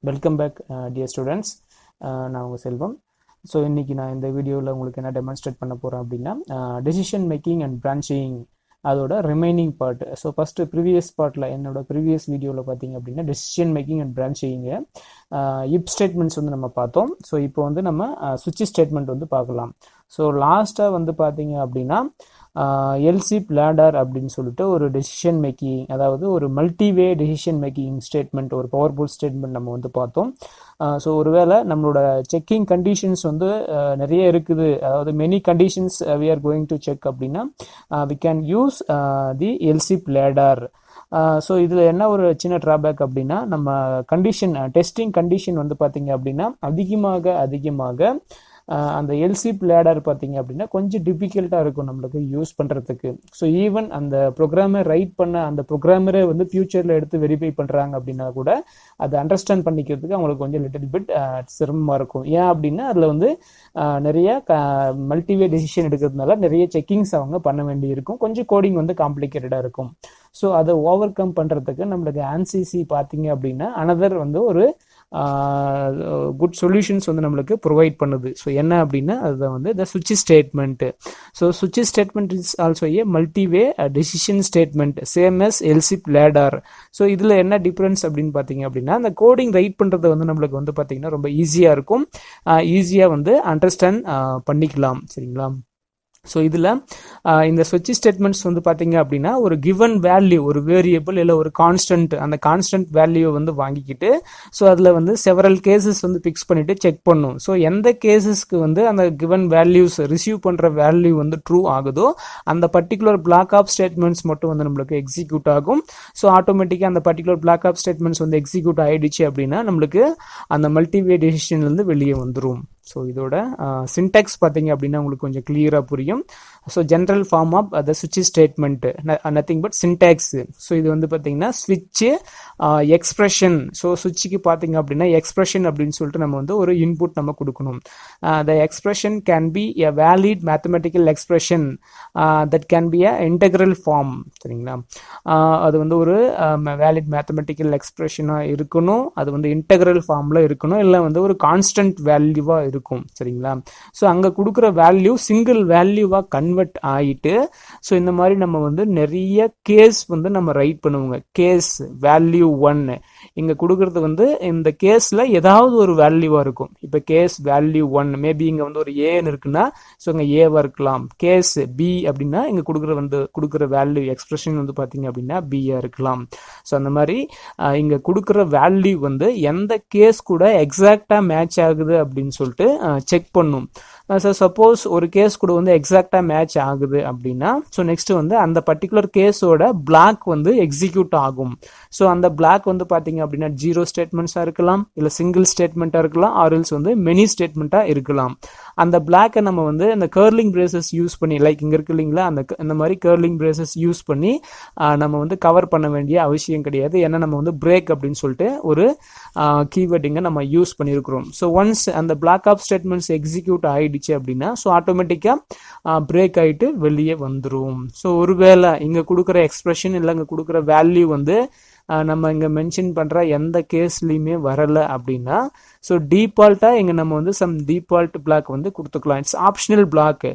Welcome back dear students. நான் உங்கள் செல்வம். So இன்றைக்கி நான் இந்த வீடியோவில் உங்களுக்கு என்ன டெமான்ஸ்ட்ரேட் பண்ண போகிறேன் அப்படின்னா டெசிஷன் மேக்கிங் அண்ட் பிரான்ச்சிங் அதோட remaining part. So first previous பார்ட்டில் என்னோட ப்ரீவியஸ் வீடியோவில் பார்த்தீங்க அப்படின்னா டெசிஷன் மேக்கிங் அண்ட் பிரான்ச்சிங்கு இப் ஸ்டேட்மெண்ட்ஸ் வந்து நம்ம பார்த்தோம். ஸோ இப்போ வந்து நம்ம சுவிட்ச் ஸ்டேட்மெண்ட் வந்து பார்க்கலாம். ஸோ லாஸ்ட்டாக வந்து பார்த்தீங்க அப்படின்னா எல்சிப் லேடர் அப்படின்னு சொல்லிட்டு ஒரு டெசிஷன் மேக்கிங், அதாவது ஒரு மல்டிவே டெசிஷன் மேக்கிங் ஸ்டேட்மெண்ட், ஒரு பவர்ஃபுல் ஸ்டேட்மெண்ட் நம்ம வந்து பார்த்தோம். ஸோ ஒருவேளை நம்மளோட செக்கிங் கண்டிஷன்ஸ் வந்து நிறைய இருக்குது, அதாவது many conditions we are going to check அப்படின்னா we can use the else if ladder. So இதில் என்ன ஒரு சின்ன ட்ராபேக் அப்படின்னா நம்ம கண்டிஷன் டெஸ்டிங் கண்டிஷன் வந்து பார்த்தீங்க அப்படின்னா அதிகமாக அந்த எல்சிப் லேடர் பார்த்தீங்க அப்படின்னா கொஞ்சம் டிஃபிகல்ட்டாக இருக்கும் நம்மளுக்கு யூஸ் பண்ணுறதுக்கு. ஸோ ஈவன் அந்த ப்ரோக்ராமை ரைட் பண்ண அந்த ப்ரோக்ராமரே வந்து ஃபியூச்சரில் எடுத்து வெரிஃபை பண்ணுறாங்க அப்படின்னா கூட அதை அண்டர்ஸ்டாண்ட் பண்ணிக்கிறதுக்கு அவங்களுக்கு கொஞ்சம் லிட்டில் பிட் சிரமமாக இருக்கும். ஏன் அப்படின்னா அதில் வந்து நிறைய மல்டிவே டெசிஷன் எடுக்கிறதுனால நிறைய செக்கிங்ஸ் அவங்க பண்ண வேண்டி இருக்கும், கொஞ்சம் கோடிங் வந்து காம்ப்ளிகேட்டடாக இருக்கும். ஸோ அதை ஓவர் கம் பண்ணுறதுக்கு நம்மளுக்கு ஆன்சிசி பார்த்தீங்க அப்படின்னா அனதர் வந்து ஒரு குட் சொல்யூஷன்ஸ் வந்து நம்மளுக்கு ப்ரொவைட் பண்ணுது. ஸோ என்ன அப்படின்னா அதுதான் வந்து த சுவிட்ச் ஸ்டேட்மெண்ட். ஸோ சுவிட்ச் statement is also a multiway decision statement same as else if ladder. So இதில் என்ன டிஃப்ரென்ஸ் அப்படின்னு பார்த்தீங்க அப்படின்னா அந்த கோடிங் ரைட் பண்ணுறது வந்து நம்மளுக்கு வந்து பார்த்தீங்கன்னா ரொம்ப ஈஸியாக இருக்கும், ஈஸியாக வந்து அண்டர்ஸ்டாண்ட் பண்ணிக்கலாம். சரிங்களா? ஸோ இதில் இந்த சுவிட்ச் ஸ்டேட்மெண்ட்ஸ் வந்து பார்த்தீங்க அப்படின்னா ஒரு கிவன் வேல்யூ, ஒரு வேரியபிள் இல்லை ஒரு கான்ஸ்டன்ட், அந்த கான்ஸ்டன்ட் வேல்யூவை வந்து வாங்கிக்கிட்டு ஸோ அதில் வந்து செவரல் கேசஸ் வந்து ஃபிக்ஸ் பண்ணிவிட்டு செக் பண்ணும். ஸோ எந்த கேசஸ்க்கு வந்து அந்த கிவன் வேல்யூஸ் ரிசீவ் பண்ணுற வேல்யூ வந்து ட்ரூ ஆகுதோ அந்த பர்டிகுலர் பிளாக் ஆஃப் ஸ்டேட்மெண்ட்ஸ் மட்டும் வந்து நம்மளுக்கு எக்ஸிக்யூட் ஆகும். ஸோ ஆட்டோமேட்டிக்காக அந்த பர்டிகுலர் பிளாக் ஆஃப் ஸ்டேட்மெண்ட்ஸ் வந்து எக்ஸிக்யூட் ஆகிடுச்சு அப்படின்னா நம்மளுக்கு அந்த மல்டிவே டெசிஷன்லேருந்து வெளியே வந்துடும். ஸோ இதோட சின்டாக்ஸ் பார்த்தீங்க அப்படின்னா உங்களுக்கு கொஞ்சம் கிளியராக புரியும். So general form of the சுவிட்ச் statement nothing but syntax. So இது வந்து பார்த்தீங்கன்னா ஸ்விட்ச் எக்ஸ்பிரஷன். ஸோ சுவிட்சுக்கு பார்த்தீங்க அப்படின்னா எக்ஸ்பிரஷன் அப்படின்னு சொல்லிட்டு நம்ம வந்து ஒரு இன்புட் நம்ம கொடுக்கணும். The expression can be a valid mathematical expression that can be a integral form. சரிங்களா? அது வந்து ஒரு வேலிட் மேத்தமெட்டிக்கல் எக்ஸ்பிரஷனாக இருக்கணும், அது வந்து இன்டெக்ரல் ஃபார்மில் இருக்கணும், இல்லை வந்து ஒரு கான்ஸ்டன்ட் வேல்யூவாக இருக்கும். சரிங்களா? ஸோ அங்கே கொடுக்குற வேல்யூ சிங்கிள் வேல்யூவாக கன்வெர்ட் ஆகிட்டு ஸோ இந்த மாதிரி நம்ம வந்து நிறைய கேஸ் வந்து நம்ம ரைட் பண்ணுவோங்க. கேஸ் வேல்யூ 1 இங்கே கொடுக்கறது வந்து இந்த கேஸில் ஏதாவது ஒரு வேல்யூவாக இருக்கும். இப்போ கேஸ் வேல்யூ 1 மேபி இங்கே வந்து ஒரு ஏன்னு இருக்குன்னா ஸோ இங்கே ஏவாக இருக்கலாம். கேஸ் பி அப்படின்னா இங்கே கொடுக்குற வேல்யூ எக்ஸ்பிரஷன் வந்து பார்த்தீங்க அப்படின்னா பியாக இருக்கலாம். ஸோ அந்த மாதிரி இங்கே கொடுக்குற வேல்யூ வந்து எந்த கேஸ் கூட எக்ஸாக்டாக மேட்ச் ஆகுது அப்படின்னு சொல்லிட்டு செக் பண்ணும். ஸோ சப்போஸ் ஒரு கேஸ் கூட வந்து எக்ஸாக்டாக மேட்ச் ஆகுது அப்படின்னா ஸோ நெக்ஸ்ட் வந்து அந்த பர்டிகுலர் கேஸோட பிளாக் வந்து எக்ஸிக்யூட் ஆகும். ஸோ அந்த பிளாக் வந்து பார்த்தீங்க அப்படின்னா 0 ஸ்டேட்மெண்ட்ஸாக இருக்கலாம், இல்லை சிங்கிள் ஸ்டேட்மெண்ட்டாக இருக்கலாம், ஆர்எல்ஸ் வந்து மெனி ஸ்டேட்மெண்ட்டாக இருக்கலாம். அந்த பிளாக்கை நம்ம வந்து அந்த கர்லிங் பிரேசஸ் யூஸ் பண்ணி, லைக் இங்கே இருக்கு இல்லைங்களா, அந்த மாதிரி கர்லிங் பிரேசஸ் யூஸ் பண்ணி நம்ம வந்து கவர் பண்ண வேண்டிய அவசியம் கிடையாது. ஏன்னா நம்ம வந்து பிரேக் அப்படின்னு சொல்லிட்டு ஒரு கீவேர்டிங்கை நம்ம யூஸ் பண்ணியிருக்கிறோம். ஸோ ஒன்ஸ் அந்த பிளாக் ஆஃப் ஸ்டேட்மெண்ட்ஸ் எக்ஸிக்யூட் ஆகிடுச்சு அப்படின்னா ஸோ ஆட்டோமேட்டிக்காக பிரேக் ஆகிட்டு வெளியே வந்துடும். ஸோ ஒருவேளை இங்கே கொடுக்குற எக்ஸ்பிரஷன் இல்லை இங்கே கொடுக்குற வேல்யூ வந்து நம்ம இங்கே மென்ஷன் பண்ணுற எந்த கேஸ்லையுமே வரலை அப்படின்னா ஸோ டீஃபால்ட்டாக இங்கே நம்ம வந்து சம் டீஃபால்ட் பிளாக் வந்து கொடுத்துக்கலாம். It's optional block.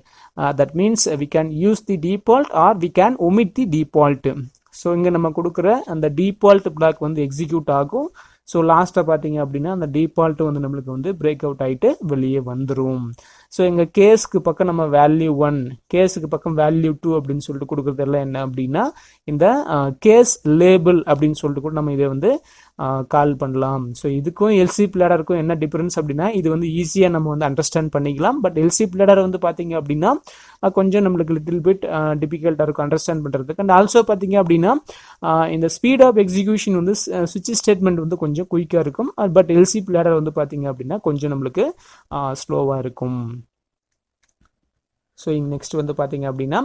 That means we can use the default or we can omit the default. So இங்கே நம்ம கொடுக்குற அந்த டீஃபால்ட் பிளாக் வந்து எக்ஸிக்யூட் ஆகும். ஸோ லாஸ்ட்டாக பார்த்தீங்க அப்படின்னா அந்த டிஃபால்ட் வந்து நம்மளுக்கு வந்து பிரேக் அவுட் ஆகிட்டு வெளியே வந்துடும். ஸோ எங்கள் கேஸுக்கு பக்கம் நம்ம வேல்யூ 1, கேஸுக்கு பக்கம் வேல்யூ 2 அப்படின்னு சொல்லிட்டு கொடுக்குறதெல்லாம் என்ன அப்படின்னா இந்த கேஸ் லேபிள் அப்படின்னு சொல்லிட்டு கூட நம்ம இதை வந்து கால் பண்ணலாம். ஸோ இதுக்கும் எல்சிப் லேடருக்கும் என்ன டிஃபரன்ஸ் அப்படின்னா இது வந்து ஈஸியாக நம்ம வந்து அண்டர்ஸ்டாண்ட் பண்ணிக்கலாம். பட் எல்சிப் லேடர் வந்து பார்த்தீங்க அப்படின்னா கொஞ்சம் நம்மளுக்கு லிட்டில் பிட் டிஃபிகல்ட்டாக இருக்கும் அண்டர்ஸ்டாண்ட் பண்ணுறதுக்கு. அண்ட் ஆல்சோ பார்த்தீங்க அப்படின்னா இந்த ஸ்பீட் ஆஃப் எக்ஸிக்யூஷன் வந்து சுவிட்ச் ஸ்டேட்மெண்ட் வந்து கொஞ்சம் குயிக்காக இருக்கும். பட் எல்சிப் லேடர் வந்து பார்த்தீங்க அப்படின்னா கொஞ்சம் நம்மளுக்கு ஸ்லோவாக இருக்கும். ஸோ நெக்ஸ்ட் வந்து பார்த்தீங்க அப்படின்னா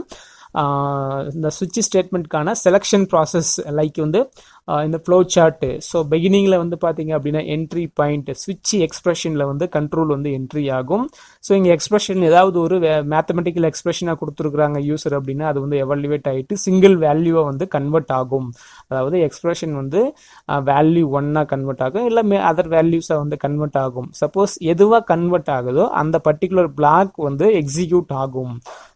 இந்த சுவிட்ச் ஸ்டேட்மெண்ட்கான செலெக்ஷன் ப்ராசஸ் லைக் வந்து இந்த ஃப்ளோ சார்ட். ஸோ பிகினிங்கில் வந்து பார்த்தீங்க அப்படின்னா என்ட்ரி பாயிண்ட் சுவிட்ச் எக்ஸ்பிரஷனில் வந்து கண்ட்ரோல் வந்து என்ட்ரி ஆகும். ஸோ இங்கே எக்ஸ்பிரஷன் ஏதாவது ஒரு மேத்தமெட்டிக்கல் எக்ஸ்பிரஷனாக கொடுத்துருக்குறாங்க யூசர் அப்படின்னா அது வந்து எவாலுவேட் ஆகிட்டு சிங்கிள் வேல்யூவை வந்து கன்வெர்ட் ஆகும். அதாவது எக்ஸ்பிரஷன் வந்து வேல்யூ 1 கன்வெர்ட் ஆகும், இல்லை அதர் வேல்யூஸாக வந்து கன்வெர்ட் ஆகும். சப்போஸ் எதுவாக கன்வெர்ட் ஆகுதோ அந்த பர்டிகுலர் பிளாக் வந்து எக்ஸிக்யூட் ஆகும்.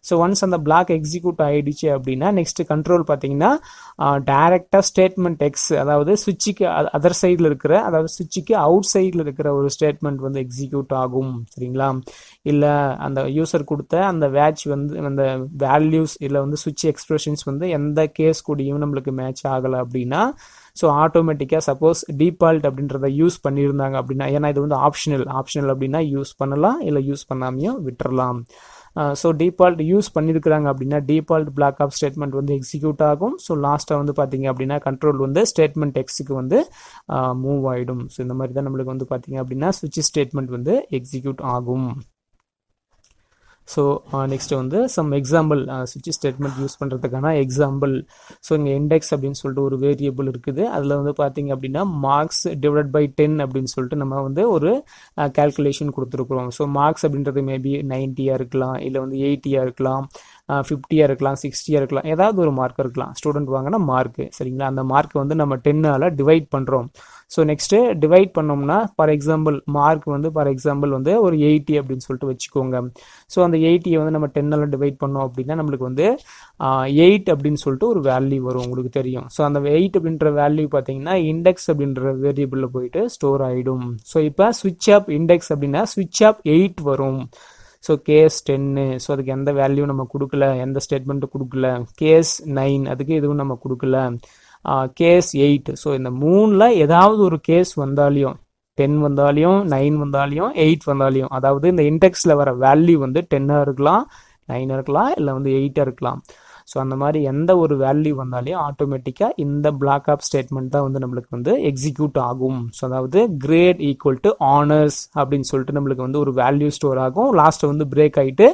ஸோ ஒன்ஸ் அந்த பிளாக் எக்ஸிக்யூட் ஆகிடுச்சு அப்படின்னா நெக்ஸ்ட் கண்ட்ரோல் பார்த்தீங்கன்னா டைரக்டாக ஸ்டேட்மெண்ட் எக்ஸ், அதாவது சுவிட்சுக்கு அதர் சைடில் இருக்கிற, அதாவது சுவிட்சுக்கு அவுட் சைடில் இருக்கிற ஒரு ஸ்டேட்மெண்ட் வந்து எக்ஸிக்யூட் ஆகும். சரிங்களா? இல்லை அந்த யூசர் கொடுத்த அந்த வேட்ச் வந்து அந்த வேல்யூஸ் இல்லை வந்து சுவிட்ச் எக்ஸ்பிரஷன்ஸ் வந்து எந்த கேஸ் கூடயும் நம்மளுக்கு மேட்ச் ஆகலை அப்படின்னா ஸோ ஆட்டோமேட்டிக்காக சப்போஸ் டிஃபால்ட் அப்படின்றத யூஸ் பண்ணியிருந்தாங்க அப்படின்னா, ஏன்னா இது வந்து ஆப்ஷனல் அப்படின்னா யூஸ் பண்ணலாம், இல்லை யூஸ் பண்ணாமையும் விட்டுறலாம். ஸோ டிஃபால்ட் யூஸ் பண்ணியிருக்கிறாங்க அப்படின்னா டிஃபால்ட் பிளாக் ஆஃப் ஸ்டேட்மெண்ட் வந்து எக்ஸிக்யூட் ஆகும். ஸோ லாஸ்ட்டாக வந்து பார்த்தீங்க அப்படின்னா கண்ட்ரோல் வந்து ஸ்டேட்மெண்ட் எக்ஸுக்கு வந்து மூவ் ஆகிடும். ஸோ இந்த மாதிரி தான் நம்மளுக்கு வந்து பார்த்தீங்க அப்படின்னா சுவிட்ச் ஸ்டேட்மெண்ட் வந்து எக்ஸிக்யூட் ஆகும். ஸோ நெக்ஸ்ட் வந்து சம் எக்ஸாம்பிள் சுவிட்ச் ஸ்டேட்மெண்ட் யூஸ் பண்ணுறதுக்கான எக்ஸாம்பிள். ஸோ இங்கே இண்டெக்ஸ் அப்படின்னு சொல்லிட்டு ஒரு வேரியபிள் இருக்குது. அதில் வந்து பார்த்தீங்க அப்படின்னா மார்க்ஸ் டிவைட் பை 10 அப்படின்னு சொல்லிட்டு நம்ம வந்து ஒரு கால்குலேஷன் கொடுத்துருக்குறோம். ஸோ மார்க்ஸ் அப்படின்றது மேபி 90 இருக்கலாம், இல்லை வந்து 80 இருக்கலாம், 50 இருக்கலாம், 60 இருக்கலாம், ஏதாவது ஒரு மார்க் இருக்கலாம். ஸ்டூடெண்ட் வாங்கினா மார்க்கு. சரிங்களா? அந்த மார்க் வந்து நம்ம 10ஆல் டிவைட் பண்ணுறோம். ஸோ நெக்ஸ்ட்டு டிவைட் பண்ணோம்னா ஃபார் எக்ஸாம்பிள் மார்க் வந்து ஃபார் எக்ஸாம்பிள் வந்து ஒரு 80 அப்படின்னு சொல்லிட்டு வச்சுக்கோங்க. ஸோ அந்த 80 வந்து நம்ம 10ஆல் டிவைட் பண்ணோம் அப்படின்னா நம்மளுக்கு வந்து 8 அப்படின்னு சொல்லிட்டு ஒரு வேல்யூ வரும், உங்களுக்கு தெரியும். ஸோ அந்த 8 அப்படின்ற வேல்யூ பார்த்தீங்கன்னா இண்டெக்ஸ் அப்படின்ற வேரியபிளில் போயிட்டு ஸ்டோர் ஆகிடும். ஸோ இப்போ ஸ்விட்ச் ஆப் இண்டெக்ஸ் அப்படின்னா ஸ்விட்ச் ஆப் 8 வரும். ஸோ கேஸ் 10, ஸோ அதுக்கு எந்த வேல்யூ நம்ம கொடுக்கல, எந்த ஸ்டேட்மெண்ட்டு கொடுக்கல. கேஸ் 9 அதுக்கு எதுவும் நம்ம கொடுக்கல. கேஸ் 8, ஸோ இந்த 3ல் ஏதாவது ஒரு கேஸ் வந்தாலையும் 10 வந்தாலையும் 9 வந்தாலையும் 8 வந்தாலையும், அதாவது இந்த இண்டெக்ஸில் வர வேல்யூ வந்து 10 இருக்கலாம், 9 இருக்கலாம், இல்லை வந்து 8 இருக்கலாம். ஸோ அந்த மாதிரி எந்த ஒரு வேல்யூ வந்தாலையும் ஆட்டோமேட்டிக்காக இந்த பிளாக் ஆப் ஸ்டேட்மெண்ட் தான் வந்து நம்மளுக்கு வந்து எக்ஸிக்யூட் ஆகும். ஸோ அதாவது கிரேட் ஈக்குவல் டு ஆனர்ஸ் அப்படின்னு சொல்லிட்டு நம்மளுக்கு வந்து ஒரு வேல்யூ ஸ்டோர் ஆகும். லாஸ்ட்டு வந்து பிரேக் ஆகிட்டு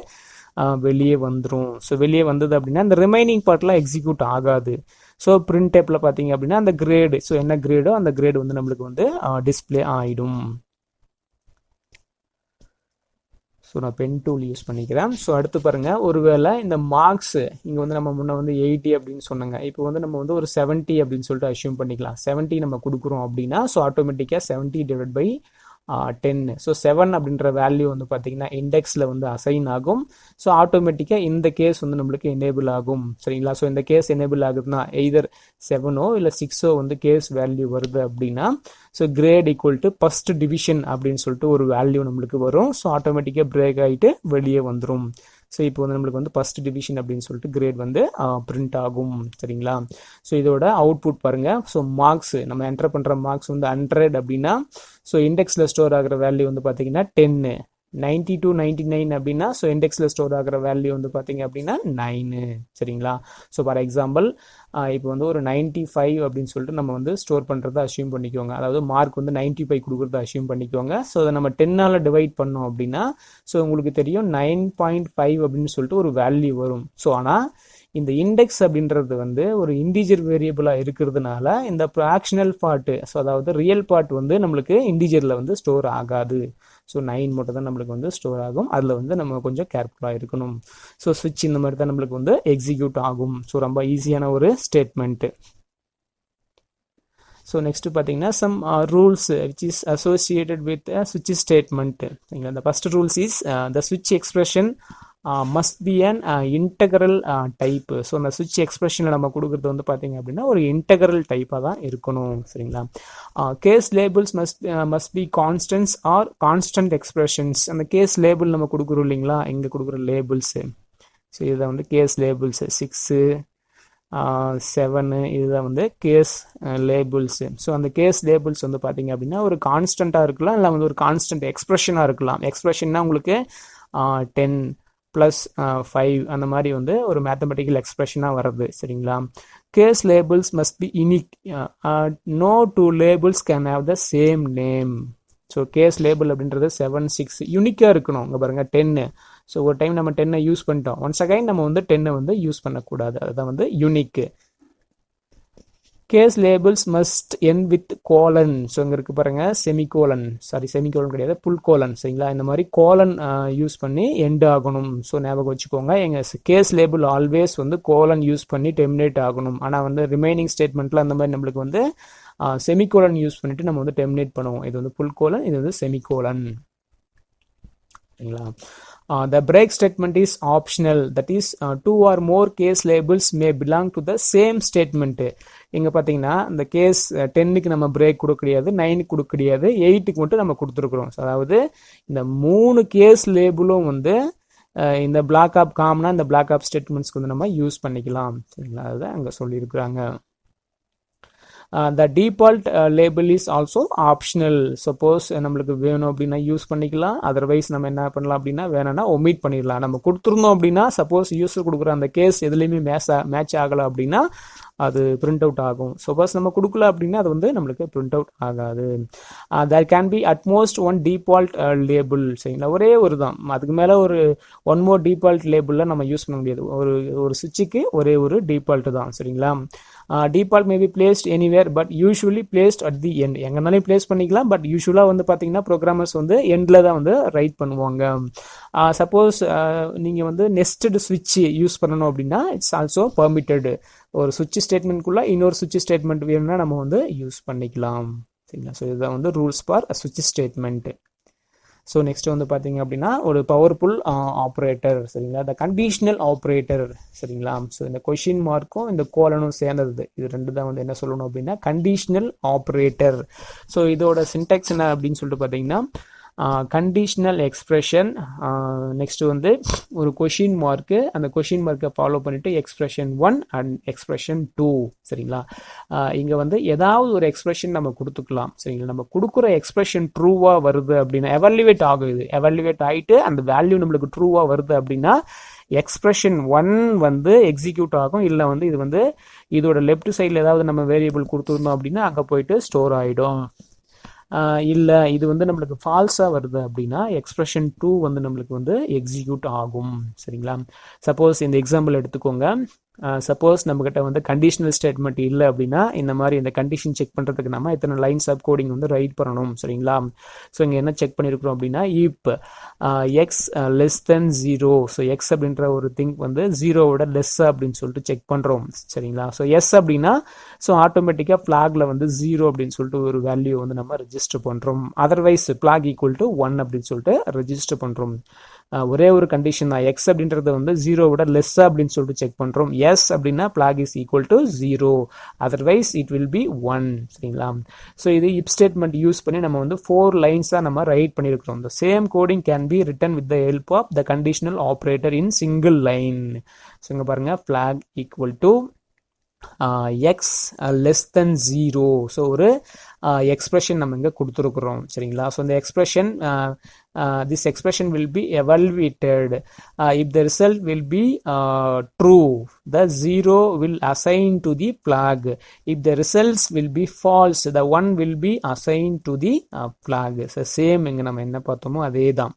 வெளியே வந்துடும். ஸோ வெளியே வந்தது அப்படின்னா இந்த ரிமைனிங் பார்ட்லாம் எக்ஸிக்யூட் ஆகாது. ஸோ பிரிண்ட் டேப்பில் பார்த்தீங்க அப்படின்னா அந்த கிரேடு, ஸோ என்ன கிரேடோ அந்த கிரேடு வந்து நம்மளுக்கு வந்து டிஸ்பிளே ஆகிடும். ஸோ நான் பென் டூல் யூஸ் பண்ணிக்கிறேன். ஸோ அடுத்து பாருங்கள், ஒருவேளை இந்த மார்க்ஸ் இங்கே வந்து நம்ம முன்னே வந்து 80 அப்படின்னு சொன்னாங்க, இப்போ வந்து நம்ம வந்து ஒரு 70 அப்படின்னு சொல்லிட்டு அஷ்யூம் பண்ணிக்கலாம். 70 நம்ம கொடுக்குறோம் அப்படின்னா ஸோ ஆட்டோமேட்டிக்காக 70 டிவைட் பை 10. ஸோ 7 அப்படின்ற வேல்யூ வந்து பார்த்தீங்கன்னா இண்டெக்ஸில் வந்து அசைன் ஆகும். ஸோ ஆட்டோமேட்டிக்காக இந்த கேஸ் வந்து நம்மளுக்கு எனேபிள் ஆகும். சரிங்களா? ஸோ இந்த கேஸ் எனேபிள் ஆகுதுன்னா எய்தர் 7ஓ இல்லை 6ஓ வந்து கேஸ் வேல்யூ வருது அப்படின்னா so great equal to first division அப்படின்னு சொல்லிட்டு ஒரு வேல்யூ நம்மளுக்கு வரும். ஸோ ஆட்டோமேட்டிக்காக பிரேக் ஆகிட்டு வெளியே வந்துடும். ஸோ இப்போ வந்து நம்மளுக்கு வந்து ஃபர்ஸ்ட் டிவிஷன் அப்படின்னு சொல்லிட்டு கிரேட் வந்து பிரிண்ட் ஆகும். சரிங்களா? ஸோ இதோட அவுட்புட் பாருங்கள். ஸோ மார்க்ஸ் நம்ம என்டர் பண்ணுற மார்க்ஸ் வந்து 100 அப்படின்னா ஸோ இண்டெக்ஸில் ஸ்டோர் ஆகிற வேல்யூ வந்து பார்த்தீங்கன்னா 10. 90 to 99 அப்படின்னா ஸோ இண்டெக்ஸில் ஸ்டோர் ஆகிற வேல்யூ வந்து பார்த்தீங்க அப்படின்னா 9. சரிங்களா? ஸோ ஃபார் எக்ஸாம்பிள் இப்போ வந்து ஒரு 95 அப்படின்னு சொல்லிட்டு நம்ம வந்து ஸ்டோர் பண்ணுறத அஷ்யூம் பண்ணிக்கோங்க. அதாவது மார்க் வந்து 95 கொடுக்குறத அஷ்யூம் பண்ணிக்கோங்க. ஸோ அதை நம்ம 10ஆல் டிவைட் பண்ணோம் அப்படின்னா ஸோ உங்களுக்கு தெரியும் 9.5 அப்படின்னு சொல்லிட்டு ஒரு வேல்யூ வரும். ஸோ ஆனால் இந்த இண்டெக்ஸ் அப்படின்றது வந்து ஒரு இன்டிஜர் வேரியபிளாக இருக்கிறதுனால இந்த ஃப்ராக்ஷனல் பார்ட்டு, ஸோ அதாவது ரியல் பார்ட் வந்து நம்மளுக்கு இன்டிஜரில் வந்து ஸ்டோர் ஆகாது. ஸோ 9 மட்டும் தான் நம்மளுக்கு வந்து ஸ்டோர் ஆகும். அதில் வந்து நம்ம கொஞ்சம் கேர்ஃபுல்லாக இருக்கணும். ஸோ ஸ்விட்ச் இந்த மாதிரி தான் நம்மளுக்கு வந்து எக்ஸிக்யூட் ஆகும். ஸோ ரொம்ப ஈஸியான ஒரு ஸ்டேட்மெண்ட்டு. ஸோ நெக்ஸ்ட் பார்த்தீங்கன்னா some rules which is associated with ஸ்விட்ச் ஸ்டேட்மெண்ட். இந்த ஃபர்ஸ்ட் ரூல்ஸ் இஸ் த ஸ்விட்ச் expression must be an integral type. So அந்த ஸ்விட்ச் எக்ஸ்பிரஷனில் நம்ம கொடுக்குறது வந்து பார்த்தீங்க அப்படின்னா ஒரு இன்டெகரல் டைப்பாக தான் இருக்கணும். சரிங்களா? Case labels must be constants or constant expressions. அந்த கேஸ் லேபிள் நம்ம கொடுக்குறோம் இல்லைங்களா, இங்கே கொடுக்குற லேபிள்ஸு. ஸோ இதை வந்து கேஸ் லேபிள்ஸு 6, 7 இதுதான் வந்து கேஸ் லேபிள்ஸு. ஸோ அந்த கேஸ் லேபிள்ஸ் வந்து பார்த்தீங்க அப்படின்னா ஒரு கான்ஸ்டண்ட்டாக இருக்கலாம், இல்லை வந்து ஒரு கான்ஸ்டன்ட் எக்ஸ்பிரஷனாக இருக்கலாம். எக்ஸ்பிரஷன்னா உங்களுக்கு 10 + 5 அந்த மாதிரி வந்து ஒரு மேத்தமெட்டிக்கல் எக்ஸ்பிரஷனாக வருது. சரிங்களா? Case labels must be unique. No two labels can have the same name. So case label அப்படின்றது 7, 6 யூனிக்காக இருக்கணும். இங்கே பாருங்கள் 10. ஸோ ஒரு டைம் நம்ம 10 யூஸ் பண்ணிட்டோம், ஒன்ஸ் அகைன் நம்ம வந்து 10 வந்து யூஸ் பண்ணக்கூடாது, அதுதான் வந்து unique. Case labels must end with colon. So இங்கே இருக்கு பாருங்க, செமிகோலன், சாரி செமிகோலன் கிடையாது, புல் கோலன், சரிங்களா. இந்த மாதிரி கோலன் யூஸ் பண்ணி எண்ட் ஆகணும். ஸோ ஞாபகம் வச்சுக்கோங்க, எங்கள் கேஸ் லேபிள் ஆல்வேஸ் வந்து கோலன் யூஸ் பண்ணி டெர்மினேட் ஆகணும். ஆனால் வந்து ரிமைனிங் ஸ்டேட்மெண்ட்டில் அந்த மாதிரி நம்மளுக்கு வந்து செமிகோலன் யூஸ் பண்ணிட்டு நம்ம வந்து டெர்மினேட் பண்ணுவோம். இது வந்து புல் கோலன், இது வந்து செமிகோலன், சரிங்களா. The break statement is optional, that is 2 or more case labels may belong to the same statement. இங்க பாத்தீங்கன்னா இந்த கேஸ் 10க்கு நம்ம பிரேக் கொடுக்க கிடையாது, 9க்கு கொடுக்க கிடையாது, 8க்கு மட்டும் நம்ம கொடுத்துருக்குறோம். அதாவது இந்த 3 கேஸ் லேபிளும் வந்து இந்த பிளாக் ஆப் காமனா இந்த பிளாக் ஆப் ஸ்டேட்மெண்ட்ஸ்க்கு வந்து நம்ம யூஸ் பண்ணிக்கலாம், சரிங்களா. அதுதான் அங்க சொல்லியிருக்கிறாங்க. The default label is also optional. Suppose நம்மளுக்கு வேணும் அப்படின்னா யூஸ் பண்ணிக்கலாம், அதர்வைஸ் நம்ம என்ன பண்ணலாம் அப்படின்னா வேணும்னா ஒமிட் பண்ணிடலாம். நம்ம கொடுத்துருந்தோம் அப்படின்னா சப்போஸ் யூஸர் கொடுக்குற அந்த கேஸ் எதுலையுமே மேட்ச் ஆகலை அப்படின்னா அது பிரிண்ட் அவுட் ஆகும். சப்போஸ் நம்ம கொடுக்கல அப்படின்னா அது வந்து நம்மளுக்கு பிரிண்ட் அவுட் ஆகாது. There can be at most one default label, சரிங்களா. ஒரே ஒரு தான், அதுக்கு மேலே ஒரு ஒன் மோர் டிஃபால்ட் லேபிளில் நம்ம யூஸ் பண்ண முடியாது. ஒரு சுவிட்சுக்கு ஒரே ஒரு டிஃபால்ட் தான், சரிங்களா. Default may be placed anywhere but usually placed at the end. எங்கனாலும் பிளேஸ் பண்ணிக்கலாம், பட் யூஸ்வலாக வந்து பார்த்தீங்கன்னா ப்ரோக்ராமர்ஸ் வந்து எண்டில் தான் வந்து ரைட் பண்ணுவாங்க. சப்போஸ் நீங்கள் வந்து நெஸ்டட் ஸ்விட்ச் யூஸ் பண்ணணும் அப்படின்னா இட்ஸ் ஆல்சோ பர்மிட்டட். ஒரு சுவிட்ச் ஸ்டேட்மெண்ட்குள்ள இன்னொரு சுவிட்ச் ஸ்டேட்மெண்ட் வேணும்னா நம்ம வந்து யூஸ் பண்ணிக்கலாம், சரிங்களா. ஸோ இதுதான் வந்து ரூல்ஸ் ஃபார் சுவிட்ச் ஸ்டேட்மெண்ட். ஸோ நெக்ஸ்ட் வந்து பார்த்தீங்க அப்படின்னா ஒரு பவர்ஃபுல் ஆப்ரேட்டர், சரிங்களா. இந்த கண்டிஷனல் ஆப்ரேட்டர், சரிங்களா. ஸோ இந்த கொஷின் மார்க்கும் இந்த கோலனும் சேர்ந்தது, இது ரெண்டு தான் வந்து என்ன சொல்லணும் அப்படின்னா கண்டிஷனல் ஆப்ரேட்டர். ஸோ இதோட சின்டாக்ஸ் என்ன அப்படின்னு சொல்லிட்டு பார்த்தீங்கன்னா கண்டிஷனல் எக்ஸ்பிரஷன், நெக்ஸ்ட் வந்து ஒரு கொஷின் மார்க்கு, அந்த கொஷின் மார்க்கை ஃபாலோ பண்ணிட்டு எக்ஸ்பிரஷன் 1 அண்ட் எக்ஸ்பிரஷன் 2, சரிங்களா. இங்கே வந்து ஏதாவது ஒரு எக்ஸ்பிரஷன் நம்ம கொடுத்துக்கலாம், சரிங்களா. நம்ம கொடுக்குற எக்ஸ்பிரஷன் ட்ரூவாக வருது அப்படின்னா எவாலுவேட் ஆகுது, எவாலுவேட் ஆகிட்டு அந்த வேல்யூ நம்மளுக்கு ட்ரூவாக வருது அப்படின்னா எக்ஸ்பிரஷன் 1 வந்து எக்ஸிக்யூட் ஆகும். இல்லை வந்து இது வந்து இதோட லெஃப்ட் சைடில் ஏதாவது நம்ம வேரியபிள் கொடுத்துருந்தோம் அப்படின்னா அங்கே போயிட்டு ஸ்டோர் ஆகிடும். இல்லை இது வந்து நம்மளுக்கு ஃபால்ஸாக வருது அப்படின்னா எக்ஸ்பிரஷன் 2 வந்து நம்மளுக்கு வந்து எக்ஸிக்யூட் ஆகும், சரிங்களா. சப்போஸ் இந்த எக்ஸாம்பிள் எடுத்துக்கோங்க. சப்போஸ் நம்மகிட்ட வந்து கண்டிஷனல் ஸ்டேட்மெண்ட் இல்லை அப்படின்னா இந்த மாதிரி இந்த கண்டிஷன் செக் பண்ணுறதுக்கு நம்ம இத்தனை லைன்ஸ் ஆஃப் கோடிங் வந்து ரைட் பண்ணணும், சரிங்களா. ஸோ இங்கே என்ன செக் பண்ணியிருக்கிறோம் அப்படின்னா இப் x less than 0, so X அப்படின்ற ஒரு திங் வந்து 0வோட லெஸ் அப்படின்னு சொல்லிட்டு செக் பண்ணுறோம், சரிங்களா. ஸோ எஸ் அப்படின்னா ஸோ ஆட்டோமேட்டிக்காக ஃப்ளாகில் வந்து 0 அப்படின்னு சொல்லிட்டு ஒரு வேல்யூ வந்து நம்ம ரெஜிஸ்டர் பண்ணுறோம். அதர்வைஸ் ஃப்ளாக் ஈக்குவல் டு 1 அப்படின்னு சொல்லிட்டு ரெஜிஸ்டர் பண்ணுறோம். ஒரே ஒரு கண்டிஷன் தான், எக்ஸ் அப்படின்றது வந்து 0வோட லெஸ்ஸா அப்படின்னு சொல்லிட்டு செக் பண்ணுறோம். எஸ் அப்படின்னா flag is equal to 0, otherwise it will be 1, சரிங்களா. ஸோ இது இப் ஸ்டேட்மெண்ட் யூஸ் பண்ணி நம்ம வந்து 4 லைன்ஸாக நம்ம ரைட் பண்ணியிருக்கிறோம். இந்த same coding can be written with the help of the conditional operator in single line. So இங்கே பாருங்க, flag equal to x less than 0. So ஒரு எக்ஸ்பிரஷன் நம்ம இங்கே கொடுத்துருக்குறோம், சரிங்களா. ஸோ இந்த expression this expression will be evaluated. If the result will be true, the 0 will assign to the flag. If the results will be false, the 1 will be assigned to the flag. So same இங்கே நம்ம என்ன பார்த்தோமோ அதே தான்.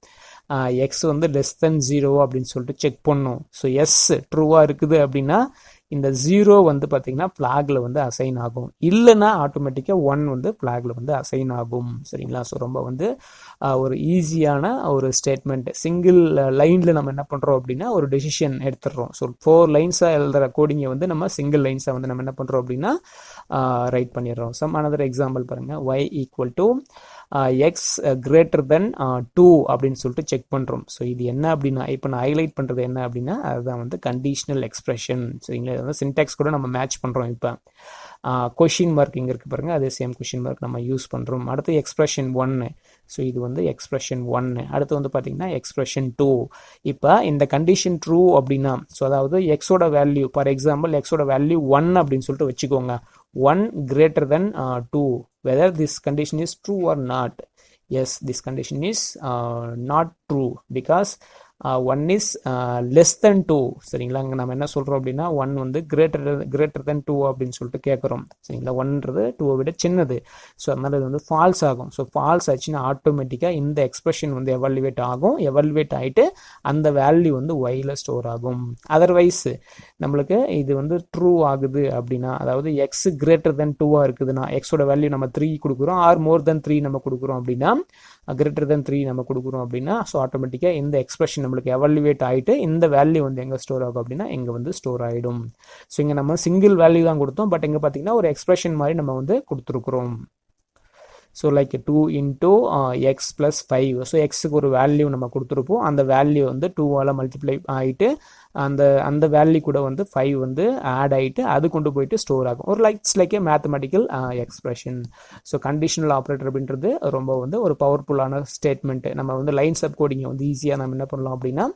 X வந்து less than 0 அப்படின்னு சொல்லிட்டு check பண்ணோம். So S ட்ரூவாக இருக்குது அப்படின்னா இந்த 0 வந்து பார்த்தீங்கன்னா ஃப்ளாகில் வந்து அசைன் ஆகும், இல்லைன்னா ஆட்டோமேட்டிக்காக 1 வந்து ஃப்ளாகில் வந்து அசைன் ஆகும், சரிங்களா. ஸோ ரொம்ப வந்து ஒரு ஈஸியான ஒரு ஸ்டேட்மெண்ட். சிங்கிள் லைனில் நம்ம என்ன பண்ணுறோம் அப்படின்னா ஒரு டெசிஷன் எடுத்துடுறோம். ஸோ 4 லைன்ஸாக எழுதுகிற கோடிங்கை வந்து நம்ம சிங்கிள் லைன்ஸாக வந்து நம்ம என்ன பண்ணுறோம் அப்படின்னா ரைட் பண்ணிடுறோம். சம் அனதர் எக்ஸாம்பிள் பாருங்கள், y equal to X greater than 2 அப்படின்னு சொல்லிட்டு செக் பண்ணுறோம். ஸோ இது என்ன அப்படின்னா இப்போ நான் ஹைலைட் பண்ணுறது என்ன அப்படின்னா அதுதான் வந்து கண்டிஷனல் எக்ஸ்பிரஷன், சரிங்களா. இது வந்து சின்டாக்ஸ் கூட நம்ம மேட்ச் பண்ணுறோம். இப்போ கொஷின் மார்க் இங்கே இருக்குது பாருங்கள், அதே சேம் கொஷின் மார்க் நம்ம யூஸ் பண்ணுறோம். அடுத்து எக்ஸ்பிரஷன் 1, ஸோ இது வந்து எக்ஸ்பிரஷன் 1. அடுத்து வந்து பார்த்தீங்கன்னா எக்ஸ்பிரஷன் 2. இப்போ இந்த கண்டிஷன் ட்ரூ அப்படின்னா ஸோ அதாவது எக்ஸோட வேல்யூ, ஃபார் எக்ஸாம்பிள் எக்ஸோட வேல்யூ 1 அப்படின்னு சொல்லிட்டு வச்சுக்கோங்க. 1 greater than 2, whether this condition is true or not. Yes, this condition is not true because 1 is less than 2 சரிங்களா. இங்கே நம்ம என்ன சொல்கிறோம் அப்படின்னா 1 வந்து கிரேட்டர் தென் 2 அப்படின்னு சொல்லிட்டு கேட்குறோம் சரிங்களா. 1ன்றது 2 விட சின்னது. ஸோ அதனால் இது வந்து ஃபால்ஸ் ஆகும். ஸோ ஃபால்ஸ் ஆச்சுன்னா ஆட்டோமேட்டிக்காக இந்த எக்ஸ்பிரஷன் வந்து எவாலுவேட் ஆகும். எவாலுவேட் ஆகிட்டு அந்த வேல்யூ வந்து ஒய்ல ஸ்டோர் ஆகும். அதர்வைஸ் நம்மளுக்கு இது வந்து ட்ரூ ஆகுது அப்படின்னா, அதாவது எக்ஸ் கிரேட்டர் தென் 2 இருக்குதுன்னா, எக்ஸோட வேல்யூ நம்ம 3 கொடுக்குறோம், ஆர் மோர் தென் 3 நம்ம கொடுக்குறோம் அப்படின்னா, கிரேட்டர் தென் 3 நம்ம கொடுக்குறோம் அப்படின்னா, ஸோ ஆட்டோமேட்டிக்காக இந்த எக்ஸ்பிரஷன் நம்மளுக்கு எவாலுவேட் ஆகிட்டு இந்த வேல்யூ வந்து எங்கே ஸ்டோர் ஆகும் அப்படின்னா இங்கே வந்து ஸ்டோர் ஆகிடும். ஸோ இங்கே நம்ம சிங்கிள் வேல்யூ தான் கொடுத்தோம், பட் இங்கே பார்த்தீங்கன்னா ஒரு எக்ஸ்பிரஷன் மாதிரி நம்ம வந்து கொடுத்துருக்குறோம். So like 2 into x plus 5. So எக்ஸுக்கு ஒரு வேல்யூ நம்ம கொடுத்துருப்போம், அந்த வேல்யூ வந்து 2ஆல் மல்டிப்ளை ஆகிட்டு அந்த வேல்யூ கூட வந்து 5 வந்து ஆட் ஆகிட்டு அது கொண்டு போயிட்டு ஸ்டோர் ஆகும். ஒரு like a mathematical expression. So conditional operator அப்படின்றது ரொம்ப வந்து ஒரு பவர்ஃபுல்லான ஸ்டேட்மெண்ட். நம்ம வந்து லைன் சப் கோடிங்கை வந்து ஈஸியாக நம்ம என்ன பண்ணலாம் அப்படின்னா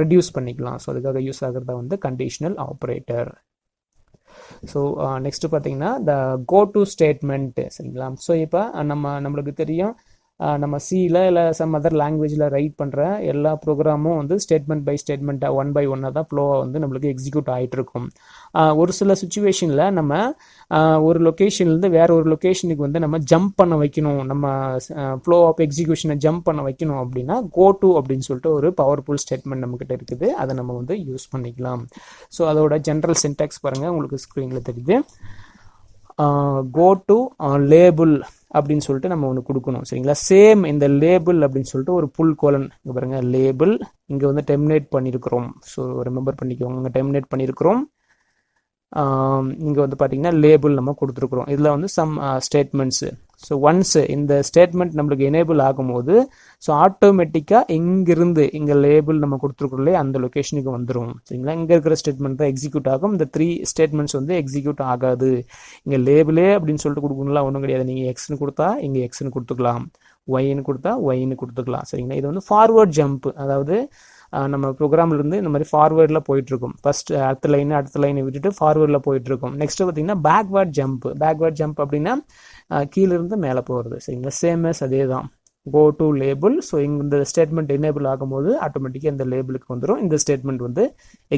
ரெடியூஸ் பண்ணிக்கலாம். ஸோ அதுக்காக யூஸ் ஆகிறதா வந்து கண்டிஷனல் ஆப்ரேட்டர். ஸோ நெக்ஸ்ட் பார்த்தீங்கன்னா த கோ டு ஸ்டேட்மெண்ட் சரிங்களா. ஸோ இப்போ நம்மளுக்கு தெரியும், நம்ம சியில் இல்லை சம் அதர் லாங்குவேஜில் ரைட் பண்ணுற எல்லா ப்ரோக்ராமும் வந்து ஸ்டேட்மெண்ட் பை ஸ்டேட்மெண்ட்டாக 1 by 1 தான் ஃப்ளோவாக வந்து நம்மளுக்கு எக்ஸிக்யூட் ஆகிட்டு இருக்கும். ஒரு சில சுச்சுவேஷனில் நம்ம ஒரு லொக்கேஷன்லேருந்து வேற ஒரு லொக்கேஷனுக்கு வந்து நம்ம ஜம்ப் பண்ண வைக்கணும், நம்ம ஃப்ளோ ஆஃப் எக்ஸிக்யூஷனை ஜம்ப் பண்ண வைக்கணும் அப்படின்னா கோ டு அப்படின்னு சொல்லிட்டு ஒரு பவர்ஃபுல் ஸ்டேட்மெண்ட் நம்மக்கிட்ட இருக்குது, அதை நம்ம வந்து யூஸ் பண்ணிக்கலாம். ஸோ அதோட ஜென்ரல் சின்டாக்ஸ் பாருங்கள், உங்களுக்கு ஸ்க்ரீனில் தெரியுது. கோ டு லேபிள் அப்படின்னு சொல்லிட்டு நம்ம ஒன்று கொடுக்கணும் சரிங்களா. சேம் இந்த லேபிள் அப்படின்னு சொல்லிட்டு ஒரு புல் கோலன் இங்கே பாருங்க, லேபிள் இங்கே வந்து டெர்மினேட் பண்ணியிருக்கிறோம். ஸோ ரிமெம்பர் பண்ணிக்கோங்க, இங்கே டெர்மினேட் பண்ணியிருக்கிறோம். இங்கே வந்து பார்த்தீங்கன்னா லேபிள் நம்ம கொடுத்துருக்குறோம். இதில் வந்து சம் ஸ்டேட்மெண்ட்ஸு. ஸோ ஒன்ஸ் இந்த ஸ்டேட்மெண்ட் நம்மளுக்கு எனேபிள் ஆகும்போது ஸோ ஆட்டோமேட்டிக்காக இங்கிருந்து இங்கே லேபிள் நம்ம கொடுத்துருக்குறோம்லே அந்த லொக்கேஷனுக்கு வந்துடும் சரிங்களா. இங்கே இருக்கிற ஸ்டேட்மெண்ட் தான் எக்ஸிக்யூட் ஆகும், இந்த 3 ஸ்டேட்மெண்ட்ஸ் வந்து எக்ஸிக்யூட் ஆகாது. இங்கே லேபிளே அப்படின்னு சொல்லிட்டு கொடுக்கணும்லாம் ஒன்றும் கிடையாது. நீங்கள் எக்ஸ்னு கொடுத்தா இங்கே எக்ஸ்னு கொடுத்துக்கலாம், ஒய்னு கொடுத்தா ஒய்னு கொடுத்துக்கலாம் சரிங்களா. இது வந்து ஃபார்வர்ட் ஜம்ப், அதாவது நம்ம ப்ரோக்ராம்ல இருந்து இந்த மாதிரி ஃபார்வேர்டில் போயிட்டு இருக்கும். ஃபர்ஸ்ட் அடுத்த லைனை விட்டுட்டு ஃபார்வேர்டில் போயிட்டு இருக்கும். நெக்ஸ்ட் பார்த்தீங்கன்னா பேக்வேர்ட் ஜம்ப் அப்படின்னா கீழே இருந்து மேலே போகிறது சரிங்களா. சேம் அதே தான், கோ டு லேபிள். ஸோ இந்த ஸ்டேட்மெண்ட் எனேபிள் ஆகும்போது ஆட்டோமேட்டிக்காக இந்த லேபிளுக்கு வந்துடும், இந்த ஸ்டேட்மெண்ட் வந்து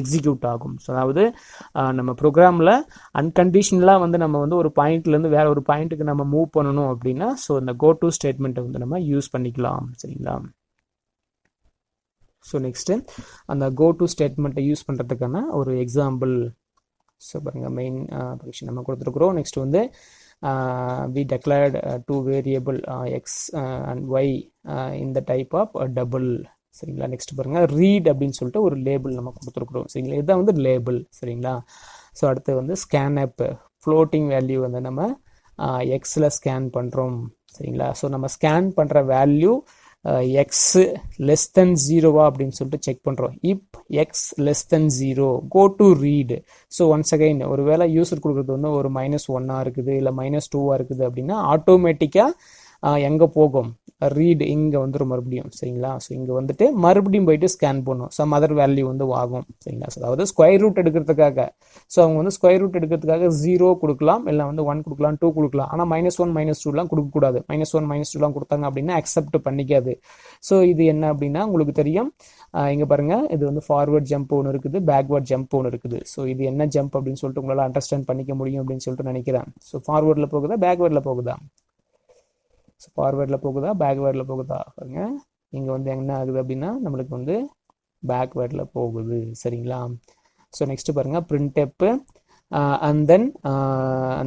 எக்ஸிக்யூட் ஆகும். ஸோ அதாவது நம்ம ப்ரோக்ராமில் அன்கண்டிஷனலாக வந்து நம்ம வந்து ஒரு பாயிண்ட்லேருந்து வேற ஒரு பாயிண்ட்டுக்கு நம்ம மூவ் பண்ணணும் அப்படின்னா ஸோ இந்த கோ டு ஸ்டேட்மெண்ட்டை வந்து நம்ம யூஸ் பண்ணிக்கலாம் சரிங்களா. ஸோ நெக்ஸ்ட்டு அந்த கோ டு ஸ்டேட்மெண்ட்டை யூஸ் பண்ணுறதுக்கான ஒரு எக்ஸாம்பிள். ஸோ பாருங்கள், மெயின் ஃபங்க்ஷன் நம்ம கொடுத்துருக்குறோம். நெக்ஸ்ட் வந்து we declared 2 variable x and y in the type of double சரிங்களா. நெக்ஸ்ட் பாருங்கள், ரீட் அப்படின்னு சொல்லிட்டு ஒரு லேபிள் நம்ம கொடுத்துருக்குறோம் சரிங்களா. இதுதான் வந்து லேபிள் சரிங்களா. ஸோ அடுத்து வந்து ஸ்கேன் அப், ஃப்ளோட்டிங் வேல்யூ வந்து நம்ம எக்ஸில் ஸ்கேன் பண்ணுறோம் சரிங்களா. ஸோ நம்ம ஸ்கேன் பண்ணுற வேல்யூ எக்ஸ் லெஸ் தென் 0வா அப்படின்னு சொல்லிட்டு செக் பண்ணுறோம். If x less than 0 go to read. So once again ஒரு வேளை யூசர் கொடுக்குறது வந்து ஒரு -1 இருக்குது இல்லை -2 இருக்குது அப்படின்னா ஆட்டோமேட்டிக்காக எங்கே போகும், ரீட் இங்கே வந்துடும் மறுபடியும் சரிங்களா. ஸோ இங்கே வந்துட்டு மறுபடியும் போயிட்டு ஸ்கேன் பண்ணும், சம் அதர் வேல்யூ வந்து ஆகும் சரிங்களா. அதாவது ஸ்கொயர் ரூட் எடுக்கிறதுக்காக, ஸோ அவங்க வந்து ஸ்கொயர் ரூட் எடுக்கிறதுக்காக 0 கொடுக்கலாம், இல்லை வந்து 1 கொடுக்கலாம், 2 கொடுக்கலாம். ஆனால் -1 -2லாம் கொடுக்கக்கூடாது. -1 -2லாம் கொடுத்தாங்க அப்படின்னா அக்செப்ட் பண்ணிக்காது. ஸோ இது என்ன அப்படின்னா உங்களுக்கு தெரியும், இங்கே பாருங்க, இது வந்து ஃபார்வர்ட் ஜம்ப் ஒன்று இருக்குது, பேக்வர்ட் ஜம்ப் ஒன்று இருக்குது. ஸோ இது என்ன ஜம்ப் அப்படின்னு சொல்லிட்டு உங்களால் அண்டர்ஸ்டாண்ட் பண்ணிக்க முடியும் அப்படின்னு சொல்லிட்டு நினைக்கிறேன். ஸோ ஃபார்வர்டில் போகுதா பேக்வர்டில் போகுதா, ஸோ ஃபார்வேர்டில் போகுதா பேக்வேர்டில் போகுதா பாருங்க. இங்கே வந்து என்ன ஆகுது அப்படின்னா நம்மளுக்கு வந்து பேக்வேர்டில் போகுது சரிங்களா. ஸோ நெக்ஸ்ட் பாருங்கள், பிரிண்ட் அண்ட் தென்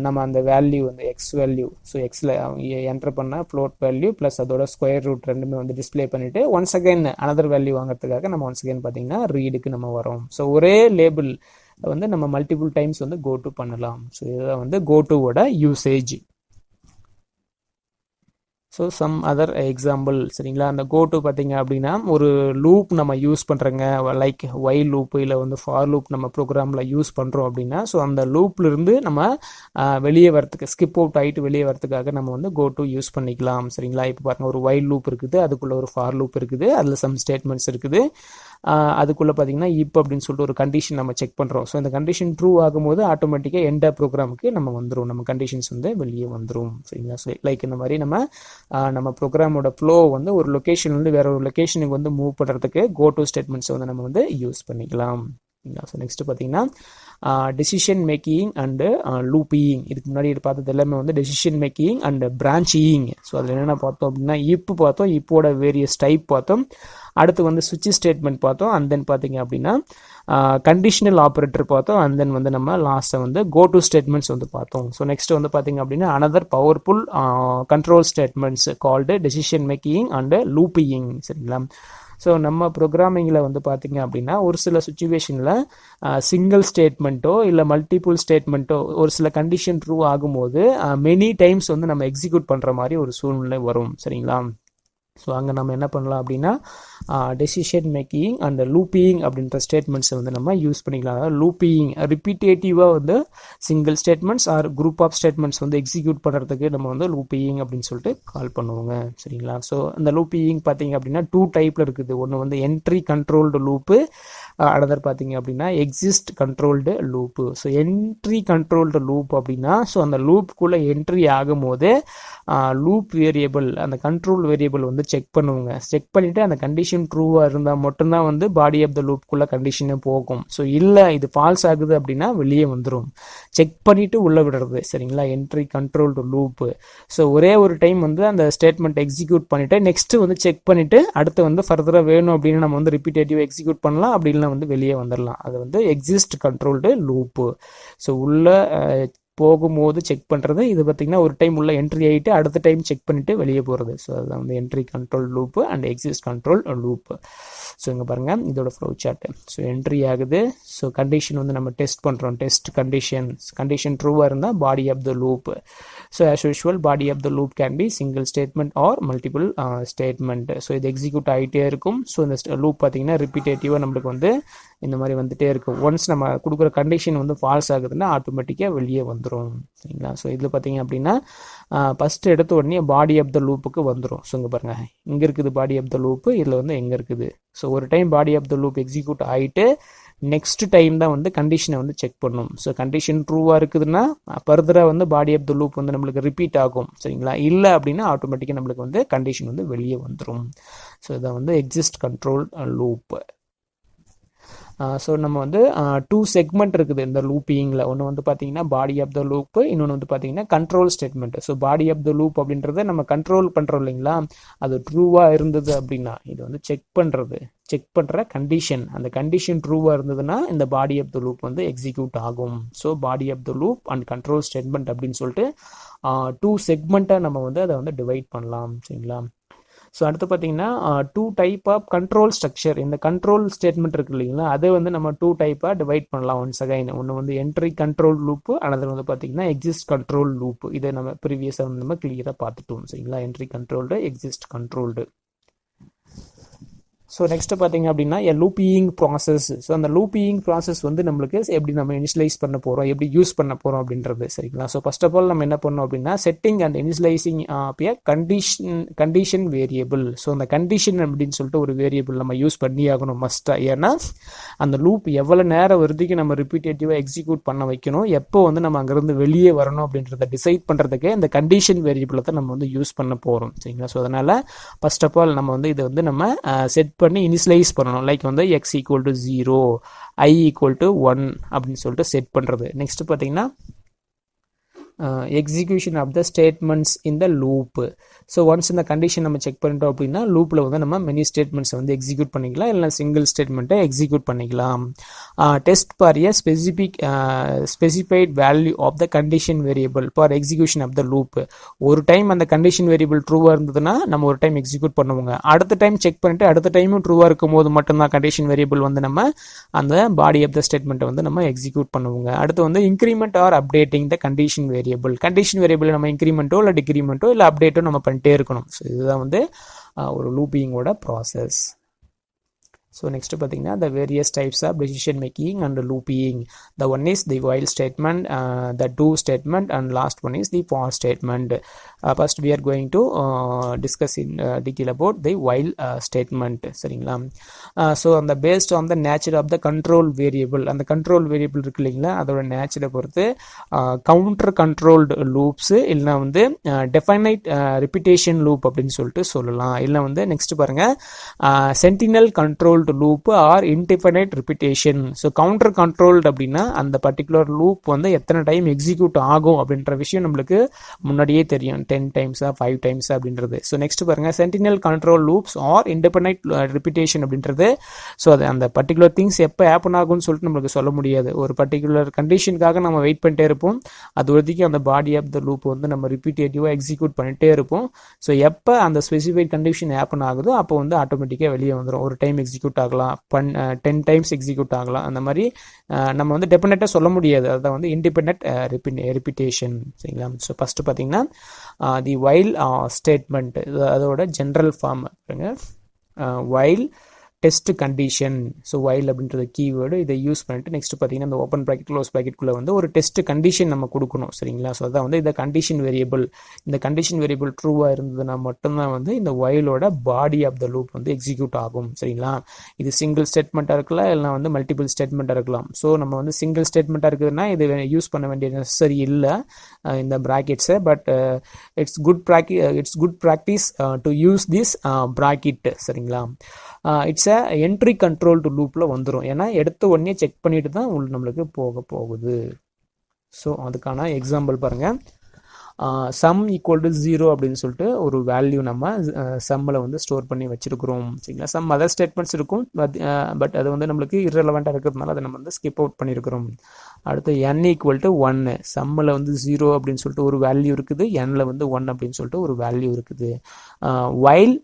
நம்ம அந்த வேல்யூ வந்து எக்ஸ் வேல்யூ, ஸோ எக்ஸில் என்டர் பண்ண ஃப்ளோட் வேல்யூ ப்ளஸ் அதோட ஸ்கொயர் ரூட் ரெண்டுமே வந்து டிஸ்பிளே பண்ணிவிட்டு ஒன்ஸ் அகைன் அனதர் வேல்யூ வாங்குறதுக்காக நம்ம ஒன்ஸ் அகைன் பார்த்தீங்கன்னா ரீடுக்கு நம்ம வரோம். ஸோ ஒரே லேபிள் வந்து நம்ம மல்டிபிள் டைம்ஸ் வந்து கோ டு பண்ணலாம். ஸோ இதுதான் வந்து கோ டுவோட usage. So some other example சரிங்களா. அந்த கோ டு பார்த்தீங்க அப்படின்னா ஒரு லூப் நம்ம யூஸ் பண்ணுறோங்க, லைக் ஒய் லூப்பு இல்லை வந்து ஃபார் லூப் நம்ம ப்ரோக்ராமில் யூஸ் பண்ணுறோம் அப்படின்னா ஸோ அந்த லூப்லேருந்து நம்ம வெளியே வரத்துக்கு ஸ்கிப் அவுட் ஆகிட்டு வெளியே வரத்துக்காக நம்ம வந்து கோ டு யூஸ் பண்ணிக்கலாம் சரிங்களா. இப்போ பாருங்கள், ஒரு ஒய் லூப் இருக்குது, அதுக்குள்ளே ஒரு ஃபார் லூப் இருக்குது, அதில் சம் ஸ்டேட்மெண்ட்ஸ் இருக்குது. அதுக்குள்ளே பார்த்தீங்கன்னா இப்போ அப்படின்னு சொல்லிட்டு ஒரு கண்டிஷன் நம்ம செக் பண்ணுறோம். ஸோ இந்த கண்டிஷன் ட்ரூ ஆகும்போது ஆட்டோமேட்டிக்காக எண்ட் ப்ரோக்ராமுக்கு நம்ம வந்துடும், நம்ம கண்டிஷன்ஸ் வந்து வெளியே வந்துடும். சரிங்களா? ஸோ லைக் இந்த மாதிரி நம்ம ப்ரோக்ராமோட ஃப்ளோ வந்து ஒரு லொக்கேஷன்லேருந்து வேற ஒரு லொக்கேஷனுக்கு வந்து மூவ் பண்ணுறதுக்கு கோ டு ஸ்டேட்மெண்ட்ஸ் வந்து நம்ம வந்து யூஸ் பண்ணிக்கலாம். ஸோ நெக்ஸ்ட் பார்த்தீங்கன்னா டெசிஷன் மேக்கிங் அண்டு லூப்பிங். இதுக்கு முன்னாடி பார்த்தது எல்லாமே வந்து decision making and branching. So அதில் என்னென்ன பார்த்தோம் அப்படின்னா இப்போ பார்த்தோம், இப்போட வேரியஸ் டைப் பார்த்தோம். அடுத்து வந்து சுவிட்ச் ஸ்டேட்மெண்ட் பார்த்தோம். அண்ட் தென் பார்த்தீங்க அப்படின்னா கண்டிஷனல் ஆப்ரேட்டர் பார்த்தோம். அண்ட் தென் வந்து நம்ம லாஸ்ட்டை வந்து கோ டு ஸ்டேட்மெண்ட்ஸ் வந்து பார்த்தோம். ஸோ நெக்ஸ்ட் வந்து பார்த்தீங்க அப்படின்னா another powerful control statements called decision making and looping. சரிங்களா? ஸோ நம்ம ப்ரோக்ராமிங்கில் வந்து பார்த்தீங்க அப்படின்னா ஒரு சில சுச்சுவேஷனில் சிங்கிள் ஸ்டேட்மெண்ட்டோ இல்லை மல்டிபிள் ஸ்டேட்மெண்ட்டோ ஒரு சில கண்டிஷன் ட்ரூ ஆகும்போது மெனி டைம்ஸ் வந்து நம்ம எக்ஸிக்யூட் பண்ணுற மாதிரி ஒரு சூழ்நிலை வரும். சரிங்களா? ஸோ அங்கே நம்ம என்ன பண்ணலாம் அப்படின்னா டெசிஷன் மேக்கிங் அண்ட் லூப்பிங் அப்படின்ற ஸ்டேட்மெண்ட்ஸை வந்து நம்ம யூஸ் பண்ணிக்கலாம். அதாவது லூப்பிங் ரிப்பீட்டேட்டிவாக வந்து single statements or group of statements வந்து எக்ஸிக்யூட் பண்ணுறதுக்கு நம்ம வந்து லூப்பிங் அப்படின்னு சொல்லிட்டு கால் பண்ணுவோங்க. சரிங்களா? ஸோ அந்த லூப்பிங் பார்த்தீங்க அப்படின்னா 2 டைப்பில் இருக்குது. ஒன்று வந்து என்ட்ரி கண்ட்ரோல்டு லூப்பு, அனதர் பார்த்தீங்க அப்படின்னா exist controlled loop. So entry controlled loop அப்படின்னா ஸோ அந்த லூப்புக்குள்ளே என்ட்ரி ஆகும்போது லூப் வேரியபிள் அந்த கண்ட்ரோல் வேரியபிள் வந்து செக் பண்ணுவோங்க. செக் பண்ணிவிட்டு அந்த கண்டிஷன் ட்ரூவாக இருந்தால் மட்டும்தான் வந்து பாடி ஆஃப் த லூப்புக்குள்ளே கண்டிஷனே போகும். ஸோ இல்லை இது ஃபால்ஸ் ஆகுது அப்படின்னா வெளியே வந்துடும். செக் பண்ணிவிட்டு உள்ளே விடுறது. சரிங்களா? Entry controlled loop. ஸோ ஒரே ஒரு டைம் வந்து அந்த ஸ்டேட்மெண்ட் எக்ஸிக்யூட் பண்ணிவிட்டு நெக்ஸ்ட்டு வந்து செக் பண்ணிவிட்டு அடுத்து வந்து ஃபர்தராக வேணும் அப்படின்னு நம்ம வந்து ரிப்பீட்டேட்டிவ் எக்ஸிக்யூட் பண்ணலாம், அப்படி இல்லைனா வந்து வெளியே வந்துடலாம். அது வந்து எக்ஸிஸ்ட் கண்ட்ரோல்டு லூப்பு. ஸோ உள்ள போகும்போது செக் பண்ணுறது. இது பார்த்திங்கன்னா ஒரு டைம் உள்ள என்ட்ரி ஆகிட்டு அடுத்த டைம் செக் பண்ணிவிட்டு வெளியே போகிறது. ஸோ அதுதான் வந்து entry control loop and exist control loop. So இங்கே பாருங்கள் இதோட ஃப்ளோ சார்ட்டு. ஸோ என்ட்ரி ஆகுது. ஸோ கண்டிஷன் வந்து நம்ம டெஸ்ட் பண்ணுறோம். டெஸ்ட் கண்டிஷன் ட்ரூவாக இருந்தால் body of the loop. So as usual body of the loop can be single statement or multiple statement. So இது எக்ஸிக்யூட் ஆகிட்டே இருக்கும். ஸோ இந்த லூப் பார்த்திங்கன்னா ரிப்பீட்டேட்டிவாக நம்மளுக்கு வந்து இந்த மாதிரி வந்துட்டே இருக்கும். ஒன்ஸ் நம்ம கொடுக்குற கண்டிஷன் வந்து ஃபால்ஸ் ஆகுதுன்னா ஆட்டோமேட்டிக்காக வெளியே வந்துடும். சரிங்களா? ஸோ இதில் பார்த்தீங்க அப்படின்னா ஃபஸ்ட்டு எடுத்த உடனே பாடி ஆஃப் த லூப்புக்கு வந்துடும். ஸோ இங்கே பாருங்கள் இங்கே இருக்குது பாடி ஆஃப் த லூப்பு, இதில் வந்து எங்கே இருக்குது. ஸோ ஒரு time body of the loop execute ஆகிட்டு நெக்ஸ்ட் டைம் தான் வந்து கண்டிஷனை வந்து செக் பண்ணும். ஸோ கண்டிஷன் ட்ரூவாக இருக்குதுன்னா ஃபர்தராக வந்து பாடி ஆஃப் த லூப் வந்து நம்மளுக்கு ரிப்பீட் ஆகும். சரிங்களா? இல்லை அப்படின்னா ஆட்டோமேட்டிக்காக நம்மளுக்கு வந்து கண்டிஷன் வந்து வெளியே வந்துடும். ஸோ இதை வந்து எக்ஸிஸ்ட் கண்ட்ரோல் லூப். ஸோ நம்ம வந்து 2 செக்மெண்ட் இருக்குது இந்த லூப்பிங்கில். ஒன்று வந்து பார்த்தீங்கன்னா பாடி ஆஃப் த லூப்பு, இன்னொன்று வந்து பார்த்தீங்கன்னா control statement. So body of the loop அப்படின்றத நம்ம கண்ட்ரோல் பண்ணுறோம் இல்லைங்களா, அது ட்ரூவாக இருந்தது அப்படின்னா இது வந்து செக் பண்ணுற கண்டிஷன். அந்த கண்டிஷன் ட்ரூவாக இருந்ததுன்னா இந்த பாடி ஆஃப் த லூப் வந்து எக்ஸிக்யூட் ஆகும். So body of the loop and control statement அப்படின்னு சொல்லிட்டு 2 செக்மெண்ட்டாக நம்ம வந்து அதை வந்து டிவைட் பண்ணலாம். சரிங்களா? ஸோ அடுத்து பார்த்தீங்கன்னா 2 டைப் ஆஃப் கண்ட்ரோல் ஸ்ட்ரக்சர். இந்த கண்ட்ரோல் ஸ்டேட்மெண்ட் இருக்கு இல்லைங்களா, அதை வந்து நம்ம 2 டைப்பாக டிவைட் பண்ணலாம். ஒன்ஸ் அகைன் ஒன்று வந்து என்ட்ரி கண்ட்ரோல் லூப்பு, அனதர் வந்து பார்த்தீங்கன்னா எக்ஸிஸ்ட் கண்ட்ரோல் லூப்பு. இதை நம்ம ப்ரீவியஸாக வந்து நம்ம கிளியராக பார்த்துட்டோம். சரிங்களா? Entry controlled, exist controlled. So next பார்த்தீங்க அப்படின்னா லூப்பிங் ப்ராசஸ். ஸோ அந்த லூப்பிங் ப்ராசஸ் வந்து நம்மளுக்கு எப்படி நம்ம இனிஷியலைஸ் பண்ண போகிறோம், எப்படி யூஸ் பண்ண போகிறோம் அப்படின்றது. சரிங்களா? ஸோ ஃபர்ஸ்ட் ஆஃப் ஆல் நம்ம என்ன பண்ணோம் அப்படின்னா setting and initialising condition variable. So அந்த கண்டிஷன் அப்படின்னு சொல்லிட்டு ஒரு வேரியபிள் நம்ம யூஸ் பண்ணி ஆகணும் மஸ்ட்டாக. ஏன்னா அந்த லூப் எவ்வளோ நேரம் வரைக்கும் நம்ம ரிப்பீட்டேட்டிவாக எக்ஸிக்யூட் பண்ண வைக்கணும், எப்போ வந்து நம்ம அங்கேருந்து வெளியே வரணும் அப்படின்றத டிசைட் பண்ணுறதுக்கு இந்த கண்டிஷன் வேரியபிளை தான் நம்ம வந்து யூஸ் பண்ண போகிறோம். சரிங்களா? ஸோ அதனால் ஃபர்ஸ்ட் ஆஃப் ஆல் நம்ம வந்து இதை வந்து நம்ம செட் பண்ணி இனிஷியலைஸ் பண்ணணும். லைக் வந்து x = 0, i = 1 அப்படின்னு சொல்லிட்டு செட் பண்ணுறது. நெக்ஸ்ட் பார்த்தீங்கன்னா execution of the statements in the loop. So once இந்த கண்டிஷன் நம்ம செக் பண்ணிட்டோம் அப்படின்னா லூப்பில் வந்து நம்ம மெனி ஸ்டேட்மெண்ட்ஸை வந்து எக்ஸிக்யூட் பண்ணிக்கலாம், இல்லை சிங்கிள் ஸ்டேட்மெண்ட்டை எக்ஸிக்யூட் பண்ணிக்கலாம். Test for a specified value of the condition variable for execution of the loop. ஒரு டைம் அந்த கண்டிஷன் வேரியபிள் ட்ரூவாக இருந்ததுன்னா நம்ம ஒரு டைம் எக்ஸிக்யூட் பண்ணுவோங்க. அடுத்த டைம் செக் பண்ணிட்டு அடுத்த டைமும் ட்ரூவாக இருக்கும் போது மட்டும்தான் கண்டிஷன் வேரியபிள் வந்து நம்ம அந்த பாடி ஆஃப் த ஸ்டேட்மெண்ட்டை வந்து நம்ம எக்ஸிக்யூட் பண்ணுவோங்க. அடுத்து வந்து increment or updating the condition variable. Condition variable நம்ம இன்க்ரிமெண்ட்டோ இல்லை டிக்ரிமெண்ட்டோ இல்லை அப்டேட்டோ நம்ம பண்ணிட்டே இருக்கணும். ஸோ இதுதான் வந்து ஒரு லூப்பிங்கோட ப்ராசஸ். So next பார்த்தீங்கன்னா the various types of decision making and looping. The one is the while statement, the do statement, and last one is the for statement. First we are going to discuss in detail about the while statement. சரிங்களா? So on the based on the nature of the control variable, and the control variable இருக்கு இல்லைங்களா, அதோட நேச்சரை பொறுத்து counter controlled loops இல்லைனா வந்து definite repetition loop அப்படின்னு சொல்லிட்டு சொல்லலாம். இல்லை வந்து நெக்ஸ்ட் பாருங்க sentinel controlled loop or indefinite repetition. So counter controlled அப்படின்னா அந்த பர்டிகுலர் லூப் வந்து எத்தனை டைம் எக்ஸிக்யூட் ஆகும் அப்படின்ற விஷயம் நம்மளுக்கு முன்னாடியே தெரியும், 10 டைம்ஸா 5 டைம்ஸ் அப்படின்றது. ஸோ நெக்ஸ்ட் பாருங்க sentinel control loops or independent repetition அப்படின்றது. ஸோ அது அந்த பர்டிகுலர் திங்ஸ் எப்போ ஹேப்பன் ஆகும்னு சொல்லிட்டு நம்மளுக்கு சொல்ல முடியாது. ஒரு பர்டிகுலர் கண்டிஷனுக்காக நம்ம வெயிட் பண்ணிட்டே இருப்போம். அது வரைக்கும் அந்த பாடி ஆஃப் த லூப் வந்து நம்ம ரிப்பீட்டேட்டிவாக எக்ஸிக்யூட் பண்ணிட்டே இருப்போம். ஸோ எப்போ அந்த ஸ்பெசிஃபைட் கண்டிஷன் ஹேப்பன் ஆகுதோ அப்போ வந்து ஆட்டோமேட்டிக்காக வெளியே வந்துடும். ஒரு டைம் எக்ஸிக்யூட் ஆகலாம், 10 டைம்ஸ் எக்ஸிக்யூட் ஆகலாம். அந்த மாதிரி நம்ம வந்து டெஃபினட்டாக சொல்ல முடியாது. அதுதான் வந்து இண்டிபெண்டன்ட் ரிப்பிட்டேஷன். சரிங்களா? ஸோ ஃபர்ஸ்ட் பார்த்தீங்கன்னா தி வைல் ஸ்டேட்மெண்ட், அதோட general form while test condition. So while அப்படின்றது கீவேர்டு, இதை யூஸ் பண்ணிட்டு நெக்ஸ்ட் பார்த்தீங்கன்னா இந்த ஓப்பன் ப்ராக்கெட் க்ளோஸ் ப்ராக்கெட்குள்ளே வந்து ஒரு டெஸ்ட் கண்டிஷன் நம்ம கொடுக்கணும். சரிங்களா? ஸோ அதான் வந்து இந்த கண்டிஷன் வேரியபிள். இந்த கண்டிஷன் வேரியபிள் ட்ரூவாக இருந்ததுன்னா மட்டும்தான் வந்து இந்த வைலோட பாடி ஆஃப் த லூப் வந்து எக்ஸிக்யூட் ஆகும். சரிங்களா? இது சிங்கிள் ஸ்டேட்மெண்ட்டாக இருக்கலாம், இல்லைனா வந்து மல்டிபிள் ஸ்டேட்மெண்ட்டாக இருக்கலாம். ஸோ நம்ம வந்து சிங்கிள் ஸ்டேட்மெண்ட்டாக இருக்குதுன்னா இது யூஸ் பண்ண வேண்டிய நெசசரி இல்லை இந்த ப்ராக்கெட்ஸை. But it's good practice to use this bracket. சரிங்களா? இட்ஸ் என்ட்ரி கண்ட்ரோல்டு லூப்பில் வந்துடும். ஏன்னா எடுத்த உடனே செக் பண்ணிட்டு தான் நம்மளுக்கு போகுது. ஸோ அதுக்கான எக்ஸாம்பிள் பாருங்கள். சம் ஈக்குவல் டு 0 அப்படின்னு சொல்லிட்டு ஒரு வேல்யூ நம்ம சம்மில் வந்து ஸ்டோர் பண்ணி வச்சிருக்கிறோம். சரிங்களா? சம் அதர் ஸ்டேட்மெண்ட்ஸ் இருக்கும், பட் அது வந்து நம்மளுக்கு இரலவெண்ட்டாக இருக்கிறதுனால அதை நம்ம வந்து ஸ்கிப் அவுட் பண்ணியிருக்கிறோம். அடுத்து n ஈக்குவல் டு 1, சம்மில் வந்து 0 அப்படின்னு சொல்லிட்டு ஒரு வேல்யூ இருக்குது, nல வந்து 1 அப்படின்னு சொல்லிட்டு ஒரு வேல்யூ இருக்குது. While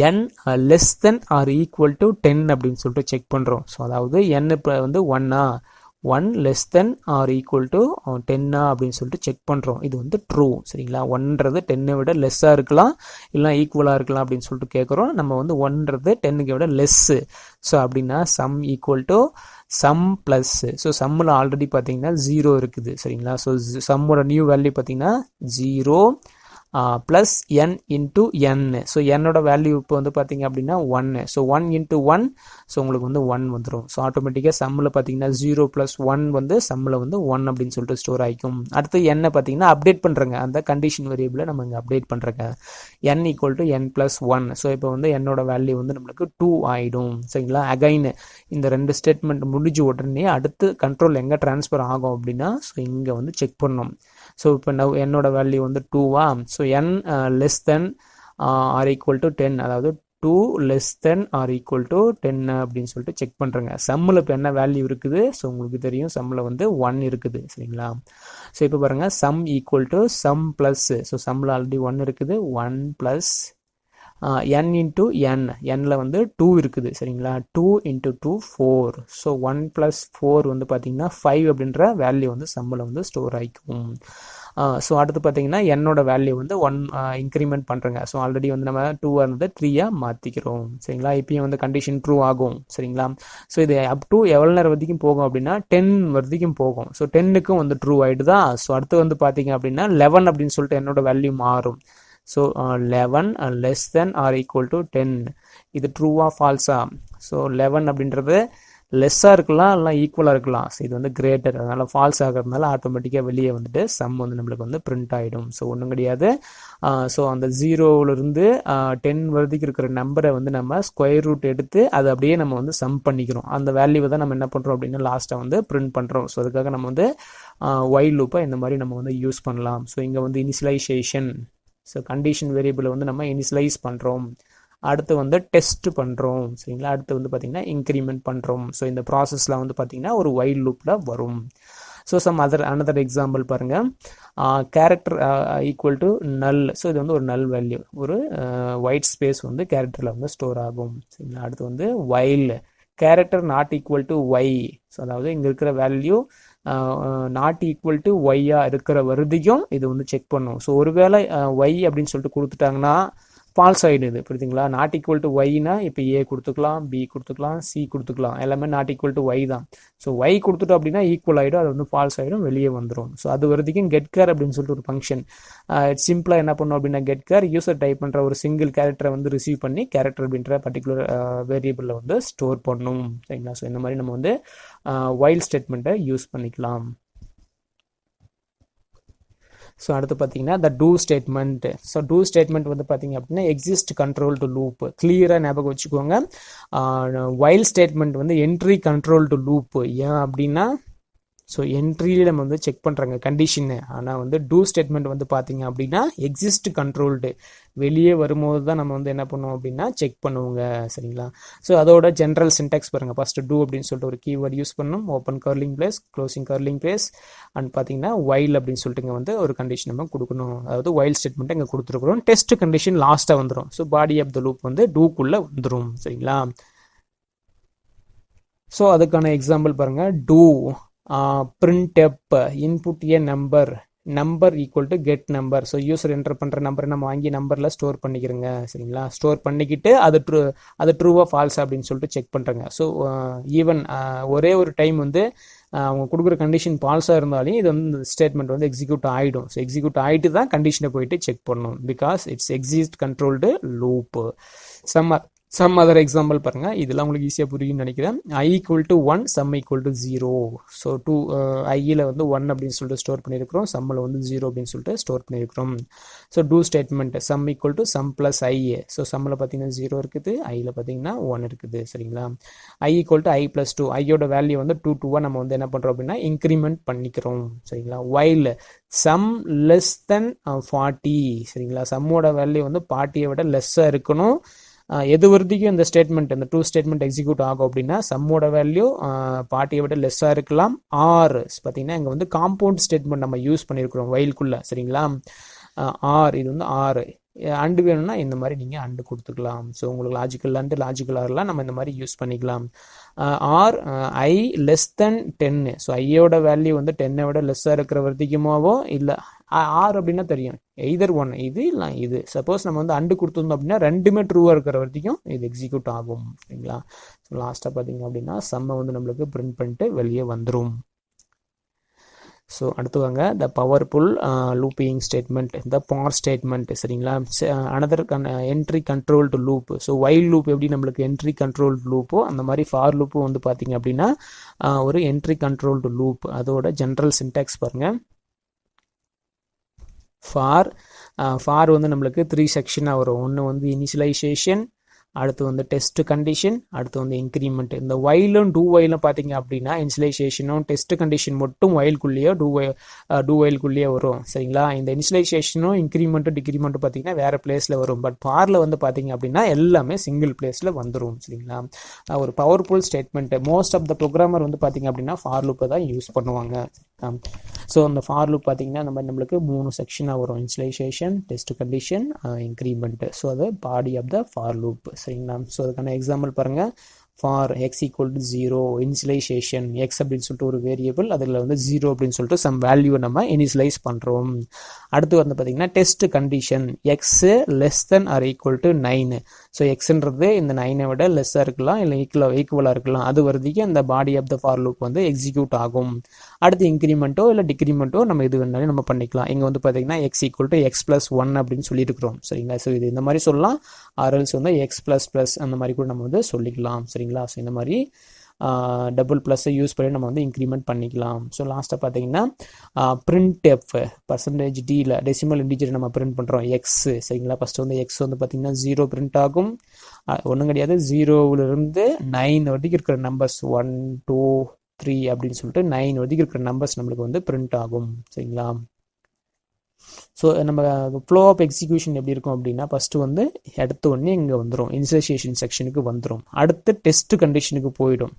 n less than or equal to 10 அப்படின்னு சொல்லிட்டு செக் பண்ணுறோம். ஸோ அதாவது n இப்போ வந்து 1 less than or equal to 10 அப்படின்னு சொல்லிட்டு செக் பண்ணுறோம். இது வந்து ட்ரூ. சரிங்களா? 1ன்றது 10 விட லெஸ்ஸாக இருக்கலாம், இல்லை ஈக்குவலாக இருக்கலாம் அப்படின்னு சொல்லிட்டு கேட்குறோம். நம்ம வந்து 1ன்றது 10க்கு விட லெஸ்ஸு. ஸோ அப்படின்னா sum equal to sum plus. So சம்மில் ஆல்ரெடி பார்த்தீங்கன்னா 0 இருக்குது. சரிங்களா? ஸோ சம்மோட நியூ வேல்யூ பார்த்தீங்கன்னா 0 plus n into n. So என்னோட வேல்யூ இப்போ வந்து பார்த்தீங்க அப்படின்னா 1. ஸோ 1 இன்ட்டு 1, ஸோ உங்களுக்கு வந்து 1 வந்துடும். ஸோ ஆட்டோமேட்டிக்காக சம்மில் பார்த்தீங்கன்னா 0 + 1 வந்து சம்மில் வந்து 1 அப்படின்னு சொல்லிட்டு ஸ்டோர் ஆகிக்கும். அடுத்து n பார்த்தீங்கன்னா அப்டேட் பண்ணுறேங்க, அந்த கண்டிஷன் வேரியபிளை நம்ம இங்கே அப்டேட் பண்ணுறேங்க. n equal to n + 1. So இப்போ வந்து என்னோட வேல்யூ வந்து நம்மளுக்கு 2 ஆகிடும். சரிங்களா? அகைன் இந்த 2 ஸ்டேட்மெண்ட் முடிஞ்ச உடனே அடுத்து கண்ட்ரோல் எங்கே ட்ரான்ஸ்ஃபர் ஆகும் அப்படின்னா ஸோ இங்கே வந்து செக் பண்ணணும். ஸோ இப்போ என்னோட வேல்யூ வந்து 2வா? So n less than or equal to 10, அதாவது 2 less than or equal to 10 அப்படின்னு சொல்லிட்டு செக் பண்ணுறேங்க. சம்மில் இப்போ என்ன வேல்யூ இருக்குது? ஸோ உங்களுக்கு தெரியும் சம்மில் வந்து 1 இருக்குது. சரிங்களா? ஸோ இப்போ பாருங்கள், sum equal to sum plus. So சம்மில் ஆல்ரெடி 1 இருக்குது, 1 ப்ளஸ் n இன்ட்டு nல வந்து 2 இருக்குது. சரிங்களா? 2 இன்ட்டு 2 4. ஸோ 1 + 4 வந்து பார்த்தீங்கன்னா 5 அப்படின்ற வேல்யூ வந்து சம்மில் வந்து ஸ்டோர் ஆகிக்கும். ஸோ அடுத்து பார்த்தீங்கன்னா என்னோட வேல்யூ வந்து 1 இன்க்ரிமெண்ட் பண்ணுறேங்க. ஸோ ஆல்ரெடி வந்து நம்ம 2 இருந்தது 3 மாற்றிக்கிறோம். சரிங்களா? இப்பயும் வந்து கண்டிஷன் ட்ரூ ஆகும். சரிங்களா? ஸோ இது அப் டு எவ்வளோ நேரம் வரைக்கும் போகும் அப்படின்னா 10 வரைக்கும் போகும். ஸோ 10க்கும் வந்து ட்ரூ ஆகிடுதா? ஸோ அடுத்து வந்து பார்த்தீங்க அப்படின்னா 11 அப்படின்னு சொல்லிட்டு என்னோட வேல்யூ மாறும். So 11 less than or equal to 10. இது ட்ரூவா ஃபால்ஸா? ஸோ 11 அப்படின்றது லெஸ்ஸாக இருக்கலாம், இல்லை ஈக்குவலாக இருக்கலாம். ஸோ இது வந்து கிரேட்டர், அதனால் ஃபால்ஸ் ஆகிறதுனால ஆட்டோமேட்டிக்காக வெளியே வந்துட்டு சம் வந்து நம்மளுக்கு வந்து பிரிண்ட் ஆகிடும். ஸோ ஒன்றும் கிடையாது. ஸோ அந்த 0லேருந்து 10 வரைக்கும் இருக்கிற நம்பரை வந்து நம்ம ஸ்கொயர் ரூட் எடுத்து அதை அப்படியே நம்ம வந்து சம் பண்ணிக்கிறோம். அந்த வேல்யூவை தான் நம்ம என்ன பண்ணுறோம் அப்படின்னா லாஸ்ட்டாக வந்து பிரிண்ட் பண்ணுறோம். ஸோ அதுக்காக நம்ம வந்து வைல் லூப்பை இந்த மாதிரி நம்ம வந்து யூஸ் பண்ணலாம். ஸோ இங்கே வந்து இனிஷியலைசேஷன், ஸோ கண்டிஷன் வேரியபிளை வந்து நம்ம இனிஷியலைஸ் பண்ணுறோம். அடுத்து வந்து டெஸ்ட் பண்ணுறோம். சரிங்களா? அடுத்து வந்து பார்த்திங்கன்னா இன்க்ரிமெண்ட் பண்ணுறோம். ஸோ இந்த ப்ராசஸில் வந்து பார்த்திங்கன்னா ஒரு வைல் லூப்பில் வரும். ஸோ another எக்ஸாம்பிள் பாருங்கள். கேரக்டர் ஈக்குவல் டு நல். ஸோ இது வந்து ஒரு நல் வேல்யூ, ஒரு ஒயிட் ஸ்பேஸ் வந்து கேரக்டரில் வந்து ஸ்டோர் ஆகும். சரிங்களா? அடுத்து வந்து while character not equal to y. So அதாவது இங்கே இருக்கிற வேல்யூ நாட் ஈக்குவல் டு ஒய்யா இருக்கிற வரைக்கும் இது வந்து செக் பண்ணும். ஸோ ஒருவேளை ஒய் அப்படின்னு சொல்லிட்டு கொடுத்துட்டாங்கன்னா ஃபால்ஸ் ஆகிடுது. புரியுதுங்களா? நாட் ஈக்குவல் டு ஒய்னா இப்போ ஏ கொடுத்துக்கலாம், பி கொடுத்துக்கலாம், சி கொடுத்துக்கலாம், எல்லாமே நாட் ஈக்குவல் டு ஒய் தான். ஸோ ஒய் கொடுத்துட்டோம் அப்படின்னா ஈக்குவல் ஆகிடும், அது வந்து ஃபால்ஸ் ஆகிடும், வெளியே வந்துடும். ஸோ அது வரைக்கும் கெட்கேர் அப்படின்னு சொல்லிட்டு ஒரு ஃபங்க்ஷன் சிம்பிளாக என்ன பண்ணும் அப்படின்னா கெட்கேர் யூசர் டைப் பண்ணுற ஒரு சிங்கிள் கேரக்டரை வந்து ரிசீவ் பண்ணி கேரக்டர் அப்படின்ற பர்டிகுலர் வேரியபிளில் வந்து ஸ்டோர் பண்ணும். சரிங்களா? ஸோ இந்த மாதிரி நம்ம வந்து வைல் ஸ்டேட்மெண்ட்டை யூஸ் பண்ணிக்கலாம். ஸோ அடுத்து பார்த்தீங்கன்னா the do statement. So do statement வந்து பார்த்தீங்க அப்படின்னா எக்ஸிஸ்ட் கண்ட்ரோல் டு லூப். கிளியராக ஞாபகம் வச்சுக்கோங்க. வைல் ஸ்டேட்மெண்ட் வந்து என்ட்ரி கண்ட்ரோல் டு லூப். ஏன் அப்படின்னா ஸோ என்ட்ரியில் நம்ம வந்து செக் பண்ணுறாங்க கண்டிஷனு. ஆனால் வந்து டூ ஸ்டேட்மெண்ட் வந்து பார்த்தீங்க அப்படின்னா எக்ஸிஸ்ட் கண்ட்ரோல்டு, வெளியே வரும்போது தான் நம்ம வந்து என்ன பண்ணுவோம் அப்படின்னா செக் பண்ணுவோங்க. சரிங்களா? ஸோ அதோட ஜென்ரல் சின்டாக்ஸ் பாருங்கள். ஃபஸ்ட்டு டூ அப்படின்னு சொல்லிட்டு ஒரு கீவேர்ட் யூஸ் பண்ணணும், open curling place, closing curling place, and பார்த்தீங்கன்னா வைல் அப்படின்னு சொல்லிட்டு இங்கே வந்து ஒரு கண்டிஷன் நம்ம கொடுக்கணும். அதாவது வைல் ஸ்டேட்மெண்ட்டை இங்கே கொடுத்துருக்குறோம். டெஸ்ட் கண்டிஷன் லாஸ்ட்டாக வந்துடும். So body of the loop வந்து டூக்குள்ளே வந்துடும். சரிங்களா? ஸோ அதுக்கான எக்ஸாம்பிள் பாருங்கள். Do printf input a number equal to get number. So user enter பண்ணுற நம்பரை நம்ம வாங்கி நம்பரில் ஸ்டோர் பண்ணிக்கிறோங்க. சரிங்களா? ஸ்டோர் பண்ணிக்கிட்டு அது ட்ரூவா ஃபால்ஸ் அப்படின்னு சொல்லிட்டு செக் பண்ணுறேங்க. ஸோ ஈவன் ஒரே ஒரு டைம் வந்து அவங்க கொடுக்குற கண்டிஷன் ஃபால்ஸாக இருந்தாலும் இது வந்து ஸ்டேட்மெண்ட் வந்து எக்ஸிக்யூட் ஆகிடும். ஸோ எக்ஸிக்யூட் ஆகிட்டு தான் கண்டிஷனை போயிட்டு செக் பண்ணணும். Because it's exist controlled loop. Some other example பாருங்க. இதெல்லாம் உங்களுக்கு ஈஸியாக புரியும்னு நினைக்கிறேன். i equal to 1, sum equal to 0. So ஐயில் வந்து 1 அப்படின்னு சொல்லிட்டு ஸ்டோர் பண்ணியிருக்கிறோம், சம்மில் வந்து 0 அப்படின்னு சொல்லிட்டு ஸ்டோர் பண்ணியிருக்கிறோம். So do statement sum equal to sum plus I. So சம்மில் பார்த்தீங்கன்னா 0 இருக்குது, ஐயில் பார்த்தீங்கன்னா 1 இருக்குது. சரிங்களா? i equal to I plus 2. ஐயோட வேல்யூ வந்து 2 நம்ம வந்து என்ன பண்ணுறோம் அப்படின்னா இன்க்ரிமெண்ட் பண்ணிக்கிறோம். சரிங்களா? While sum less than 40. சரிங்களா? சம்மோட வேல்யூ வந்து 40 விட லெஸ்ஸாக இருக்கணும். எது வரைக்கும் இந்த ஸ்டேட்மெண்ட், இந்த டூ ஸ்டேட்மெண்ட் எக்ஸிக்யூட் ஆகும் அப்படின்னா சம்மோட வேல்யூ 40 விட லெஸ்ஸாக இருக்கலாம். ஆர் பார்த்தீங்கன்னா இங்கே வந்து காம்பவுண்ட் ஸ்டேட்மெண்ட் நம்ம யூஸ் பண்ணியிருக்கிறோம் வைல்குள்ள. சரிங்களா? ஆர் இது வந்து ஆர். அண்டு வேணும்னா இந்த மாதிரி நீங்கள் அண்டு கொடுத்துக்கலாம். ஸோ உங்களுக்கு லாஜிக்கல் அண்டு லாஜிக்கல் ஆர்லாம் நம்ம இந்த மாதிரி யூஸ் பண்ணிக்கலாம். ஆர் ஐ லெஸ் தென் 10. ஸோ ஐயோட வேல்யூ வந்து 10 விட லெஸ்ஸாக இருக்கிற வரைக்குமாவோ இல்லை ஆர் அப்படின்னா தெரியும் எய்தர் ஒன் இது இல்லை இது. சப்போஸ் நம்ம வந்து அண்டு கொடுத்துருந்தோம் அப்படின்னா ரெண்டுமே ட்ரூவாக இருக்கிற வரைக்கும் இது எக்ஸிக்யூட் ஆகும். சரிங்களா? ஸோ லாஸ்ட்டாக பார்த்தீங்க அப்படின்னா சம்மை வந்து நம்மளுக்கு பிரிண்ட் பண்ணிட்டு வெளியே வந்துடும். ஸோ அடுத்து வாங்க the powerful looping statement, the for statement. சரிங்களா? Another entry control to loop. So while loop எப்படி நம்மளுக்கு என்ட்ரி கண்ட்ரோல் லூப்போ அந்த மாதிரி ஃபார் லூப்பும் வந்து பார்த்தீங்க அப்படின்னா ஒரு என்ட்ரி கண்ட்ரோல் டு லூப். அதோட ஜென்ரல் சின்டாக்ஸ் பாருங்க. ஃபார் வந்து நம்மளுக்கு 3 செக்ஷனாக வரும். ஒன்று வந்து இனிஷியலைசேஷன், அடுத்து வந்து டெஸ்ட் கண்டிஷன், அடுத்து வந்து இன்க்ரிமெண்ட். இந்த வைலும் டூ வைலும் பார்த்தீங்க அப்படின்னா இனிஷியலைசேஷனும் டெஸ்ட் கண்டிஷன் மட்டும் வைல்குள்ளேயோ டூ வைல்குள்ளேயே வரும். சரிங்களா? இந்த இனிஷியலைசேஷனும் இன்க்ரிமெண்ட்டும் டிக்ரிமெண்ட்டும் பார்த்தீங்கன்னா வேறு பிளேஸில் வரும். பட் ஃபாரில் வந்து பார்த்தீங்க அப்படின்னா எல்லாமே சிங்கிள் பிளேஸில் வந்துடும். சரிங்களா? ஒரு powerful statement. Most of the programmer வந்து பார்த்தீங்க அப்படின்னா ஃபார் லூப்பை தான் யூஸ் பண்ணுவாங்க. ஸோ அந்த ஃபார் லூப் பார்த்தீங்கன்னா அந்த மாதிரி நம்மளுக்கு 3 செக்ஷனாக வரும். Initialization, test condition, increment. So அது body of the for loop. சரிங்களா? ஸோ அதுக்கான எக்ஸாம்பிள் பாருங்கள். For X equal to 0, initialization X அப்படின்னு சொல்லிட்டு ஒரு வேரியபிள், அதில் வந்து 0 அப்படின்னு சொல்லிட்டு சம் வேல்யூவை நம்ம இனிஷியலைஸ் பண்ணுறோம். அடுத்து வந்து பார்த்தீங்கன்னா test condition X less than or equal to 9. So எக்ஸ்ன்றது இந்த 9 விட லெஸ்ஸாக இருக்கலாம் இல்லை ஈக்குவலாக இருக்கலாம். அது வரைக்கும் இந்த body of the for loop வந்து எக்ஸிக்யூட் ஆகும். அடுத்து இன்க்ரிமெண்ட்டோ இல்லை டிக்ரிமெண்ட்டோ நம்ம இது வேணாலும் நம்ம பண்ணிக்கலாம். இங்கே வந்து பார்த்தீங்கன்னா X equal to X plus 1 அப்படின்னு சொல்லியிருக்கிறோம். சரிங்களா? ஸோ இது இந்த மாதிரி சொல்லலாம். ஆர்எல்ஸ் வந்து எக்ஸ் ப்ளஸ் ப்ளஸ் அந்த மாதிரி கூட நம்ம வந்து சொல்லிக்கலாம். சரிங்களா? ஸோ இந்த மாதிரி டபுள் ப்ளஸ்ஸை யூஸ் பண்ணி நம்ம வந்து இன்க்ரிமெண்ட் பண்ணிக்கலாம். ஸோ லாஸ்ட்டாக பார்த்தீங்கன்னா printf %d டெசிமல் இன்டிஜர் நம்ம பிரிண்ட் பண்ணுறோம் எக்ஸ். சரிங்களா? ஃபஸ்ட்டு வந்து எக்ஸ் வந்து பார்த்தீங்கன்னா 0 பிரிண்ட் ஆகும். ஒன்றும் கிடையாது, 0லேருந்து 9 வரைக்கும் இருக்கிற நம்பர்ஸ் 1 2 3 அப்படின்னு சொல்லிட்டு 9 வரைக்கும் இருக்கிற நம்பர்ஸ் நம்மளுக்கு வந்து பிரிண்ட் ஆகும். சரிங்களா? ஸோ நம்ம ஃப்ளோ ஆஃப் எக்ஸிக்யூஷன் எப்படி இருக்கும் அப்படின்னா ஃபஸ்ட்டு வந்து எடுத்த உடனே இங்கே வந்துடும், இனிஷியலைசேஷன் செக்ஷனுக்கு வந்துடும். அடுத்து டெஸ்ட் கண்டிஷனுக்கு போயிடும்.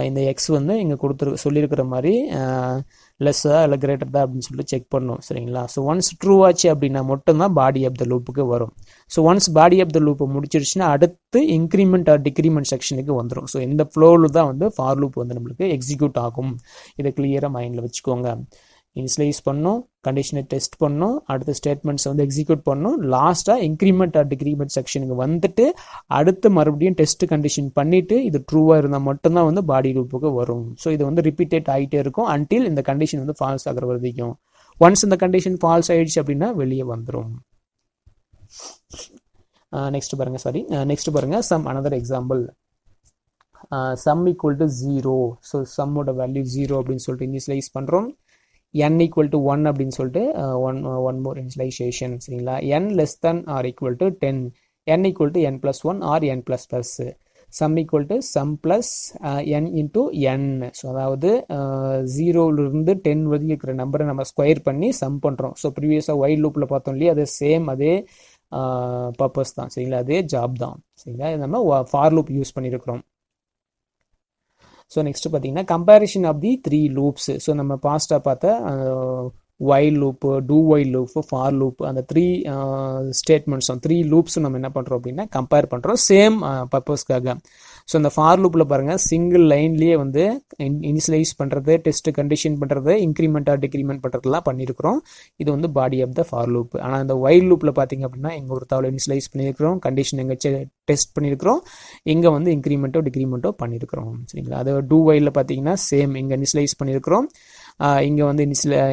இந்த எக்ஸ் வந்து இங்கே சொல்லியிருக்கிற மாதிரி லெஸ்ஸாக இல்லை கிரேட்டர் தான் அப்படின்னு சொல்லிட்டு செக் பண்ணும். சரிங்களா? ஸோ ஒன்ஸ் ட்ரூ ஆச்சு அப்படின்னா மட்டும்தான் பாடி ஆஃப் த லூப்புக்கு வரும். So once body of the லூப்பை முடிச்சிருச்சுன்னா அடுத்து இன்க்ரிமெண்ட் ஆர் டிக்ரிமெண்ட் செக்ஷனுக்கு வந்துடும். ஸோ இந்த ஃப்ளோவில் தான் வந்து ஃபார் லூப் வந்து நம்மளுக்கு எக்ஸிக்யூட் ஆகும். இதை கிளியராக மைண்டில் வச்சுக்கோங்க. இனிஷியலைஸ் பண்ணணும், கண்டிஷனை டெஸ்ட் பண்ணணும், அடுத்த ஸ்டேட்மெண்ட்ஸ் வந்து எக்ஸிக்யூட் பண்ணணும், லாஸ்ட்டாக இன்க்ரிமெண்ட் ஆர் டிக்ரிமெண்ட் செக்ஷனுக்கு வந்துட்டு அடுத்து மறுபடியும் டெஸ்ட் கண்டிஷன் பண்ணிவிட்டு இது ட்ரூவாக இருந்தால் மட்டும்தான் வந்து பாடி லூப்புக்கு வரும். ஸோ இது வந்து ரிப்பீட்டட் ஆகிட்டே இருக்கும் அன்டில் இந்த கண்டிஷன் வந்து ஃபால்ஸ் ஆகிற வரைக்கும். ஒன்ஸ் இந்த கண்டிஷன் ஃபால்ஸ் ஆயிடுச்சு அப்படின்னா வெளியே வந்துடும். நெக்ஸ்ட் பாருங்க some another example. sum equal to 0. So சம்மோட வேல்யூ 0 அப்படின்னு சொல்லிட்டு இனிஷியலைஸ் பண்ணுறோம். n equal to 1 அப்படின்னு சொல்லிட்டு ஒன் மோர் இனிஷியலைசேஷன். சரிங்களா? n less than or equal to 10, n equal to n plus 1 or n plus plus. sum equal to sum plus n into n. So அதாவது 0லிருந்து 10 வரைக்கும் இருக்கிற நம்பரை நம்ம square பண்ணி some பண்ணுறோம். ஸோ ப்ரீவியஸாக வைல் லூப்பில் பார்த்தோம் இல்லையா, அது சேம் அதே பர்பஸ் தான். சரிங்களா? அதே ஜாப் தான். சரிங்களா? இது நம்ம ஃபார் லூப் யூஸ் பண்ணியிருக்கிறோம். ஸோ நெக்ஸ்ட் பார்த்தீங்கன்னா comparison of the 3 loops. So நம்ம பாஸ்ட்டாக பார்த்த while loop, do while loop, for loop, அந்த 3 ஸ்டேட்மெண்ட்ஸும் 3 லூப்ஸும் நம்ம என்ன பண்ணுறோம் அப்படின்னா கம்பேர் பண்ணுறோம் சேம் பர்பஸ்க்காக. ஸோ இந்த ஃபார் லூப்பில் பாருங்கள் சிங்கிள் லைன்லேயே வந்து இனிஷியலைஸ் பண்ணுறது, டெஸ்ட் கண்டிஷன் பண்ணுறது, இன்க்ரிமெண்ட் ஆர் டிக்ரிமெண்ட் பண்ணுறதுலாம் பண்ணியிருக்கிறோம். இது வந்து body of the for loop. ஆனால் இந்த வைல் லூப்பில் பார்த்தீங்க அப்படின்னா எங்கள் ஒரு தகவலை இனிஷியலைஸ் பண்ணியிருக்கிறோம், கண்டிஷன் எங்கே டெஸ்ட் பண்ணியிருக்கிறோம், இங்கே வந்து இன்க்ரிமெண்ட்டோ டிக்ரிமெண்ட்டோ பண்ணியிருக்கிறோம். சரிங்களா? அது டூ வைலில் பார்த்தீங்கன்னா சேம், இங்கே இனிஷியலைஸ் பண்ணியிருக்கிறோம், இங்கே வந்து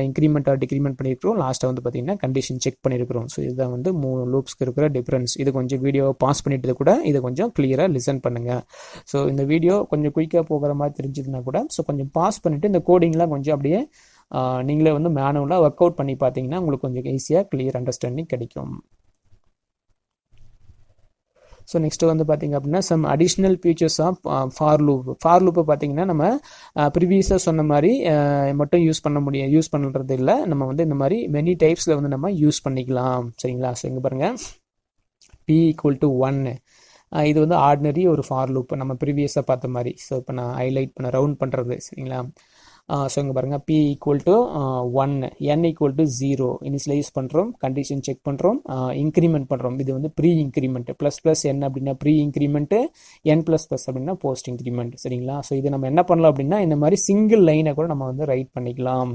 இன்க்ரிமெண்ட் ஆர் டிக்ரிமெண்ட் பண்ணியிருக்கிறோம், லாஸ்ட்டாக வந்து பார்த்தீங்கன்னா கண்டிஷன் செக் பண்ணியிருக்கிறோம். ஸோ இதுதான் வந்து 3 லூப்ஸ்க்கு இருக்கிற டிஃப்ரென்ஸ். இது கொஞ்சம் வீடியோ பாஸ் பண்ணிட்டு கூட இதை கொஞ்சம் கிளியராக லிசன் பண்ணுங்கள். ஸோ இந்த வீடியோ கொஞ்சம் குயிக்காக போகிற மாதிரி தெரிஞ்சதுன்னா கூட ஸோ கொஞ்சம் பாஸ் பண்ணிவிட்டு இந்த கோடிங்லாம் கொஞ்சம் அப்படியே நீங்களே வந்து மேனுவலாக ஒர்க் அவுட் பண்ணி பார்த்தீங்கன்னா உங்களுக்கு கொஞ்சம் ஈஸியாக கிளியர் அண்டர்ஸ்டாண்டிங் கிடைக்கும். ஸோ நெக்ஸ்ட் வந்து பார்த்தீங்க அப்படின்னா some additional features of for loop. For லூப்பை பார்த்தீங்கன்னா நம்ம ப்ரீவியஸாக சொன்ன மாதிரி மட்டும் யூஸ் பண்ணுறது இல்லை, நம்ம வந்து இந்த மாதிரி மெனி டைப்ஸில் வந்து நம்ம யூஸ் பண்ணிக்கலாம். சரிங்களா? ஸோ இங்கே பாருங்கள் p equal to 1. இது வந்து ஆர்டினரி ஒரு ஃபார் லூப் நம்ம ப்ரீவியஸாக பார்த்த மாதிரி. ஸோ இப்போ நான் ஹைலைட் பண்ண ரவுண்ட் பண்ணுறது. சரிங்களா? ஸோ இங்கே பாருங்கள் p equal to 1, n equal to 0 initialise பண்ணுறோம், கண்டிஷன் செக் பண்ணுறோம், இன்க்ரிமெண்ட் பண்ணுறோம். இது வந்து ப்ரீ இன்க்ரிமெண்ட். ப்ளஸ் n அப்படின்னா ப்ரீ இன்க்ரிமெண்ட்டு, n ப்ளஸ் அப்படின்னா போஸ்ட் இன்க்ரிமெண்ட். சரிங்களா? ஸோ இது நம்ம என்ன பண்ணலாம் அப்படின்னா இந்த மாதிரி சிங்கிள் லைனை கூட நம்ம வந்து ரைட் பண்ணிக்கலாம்.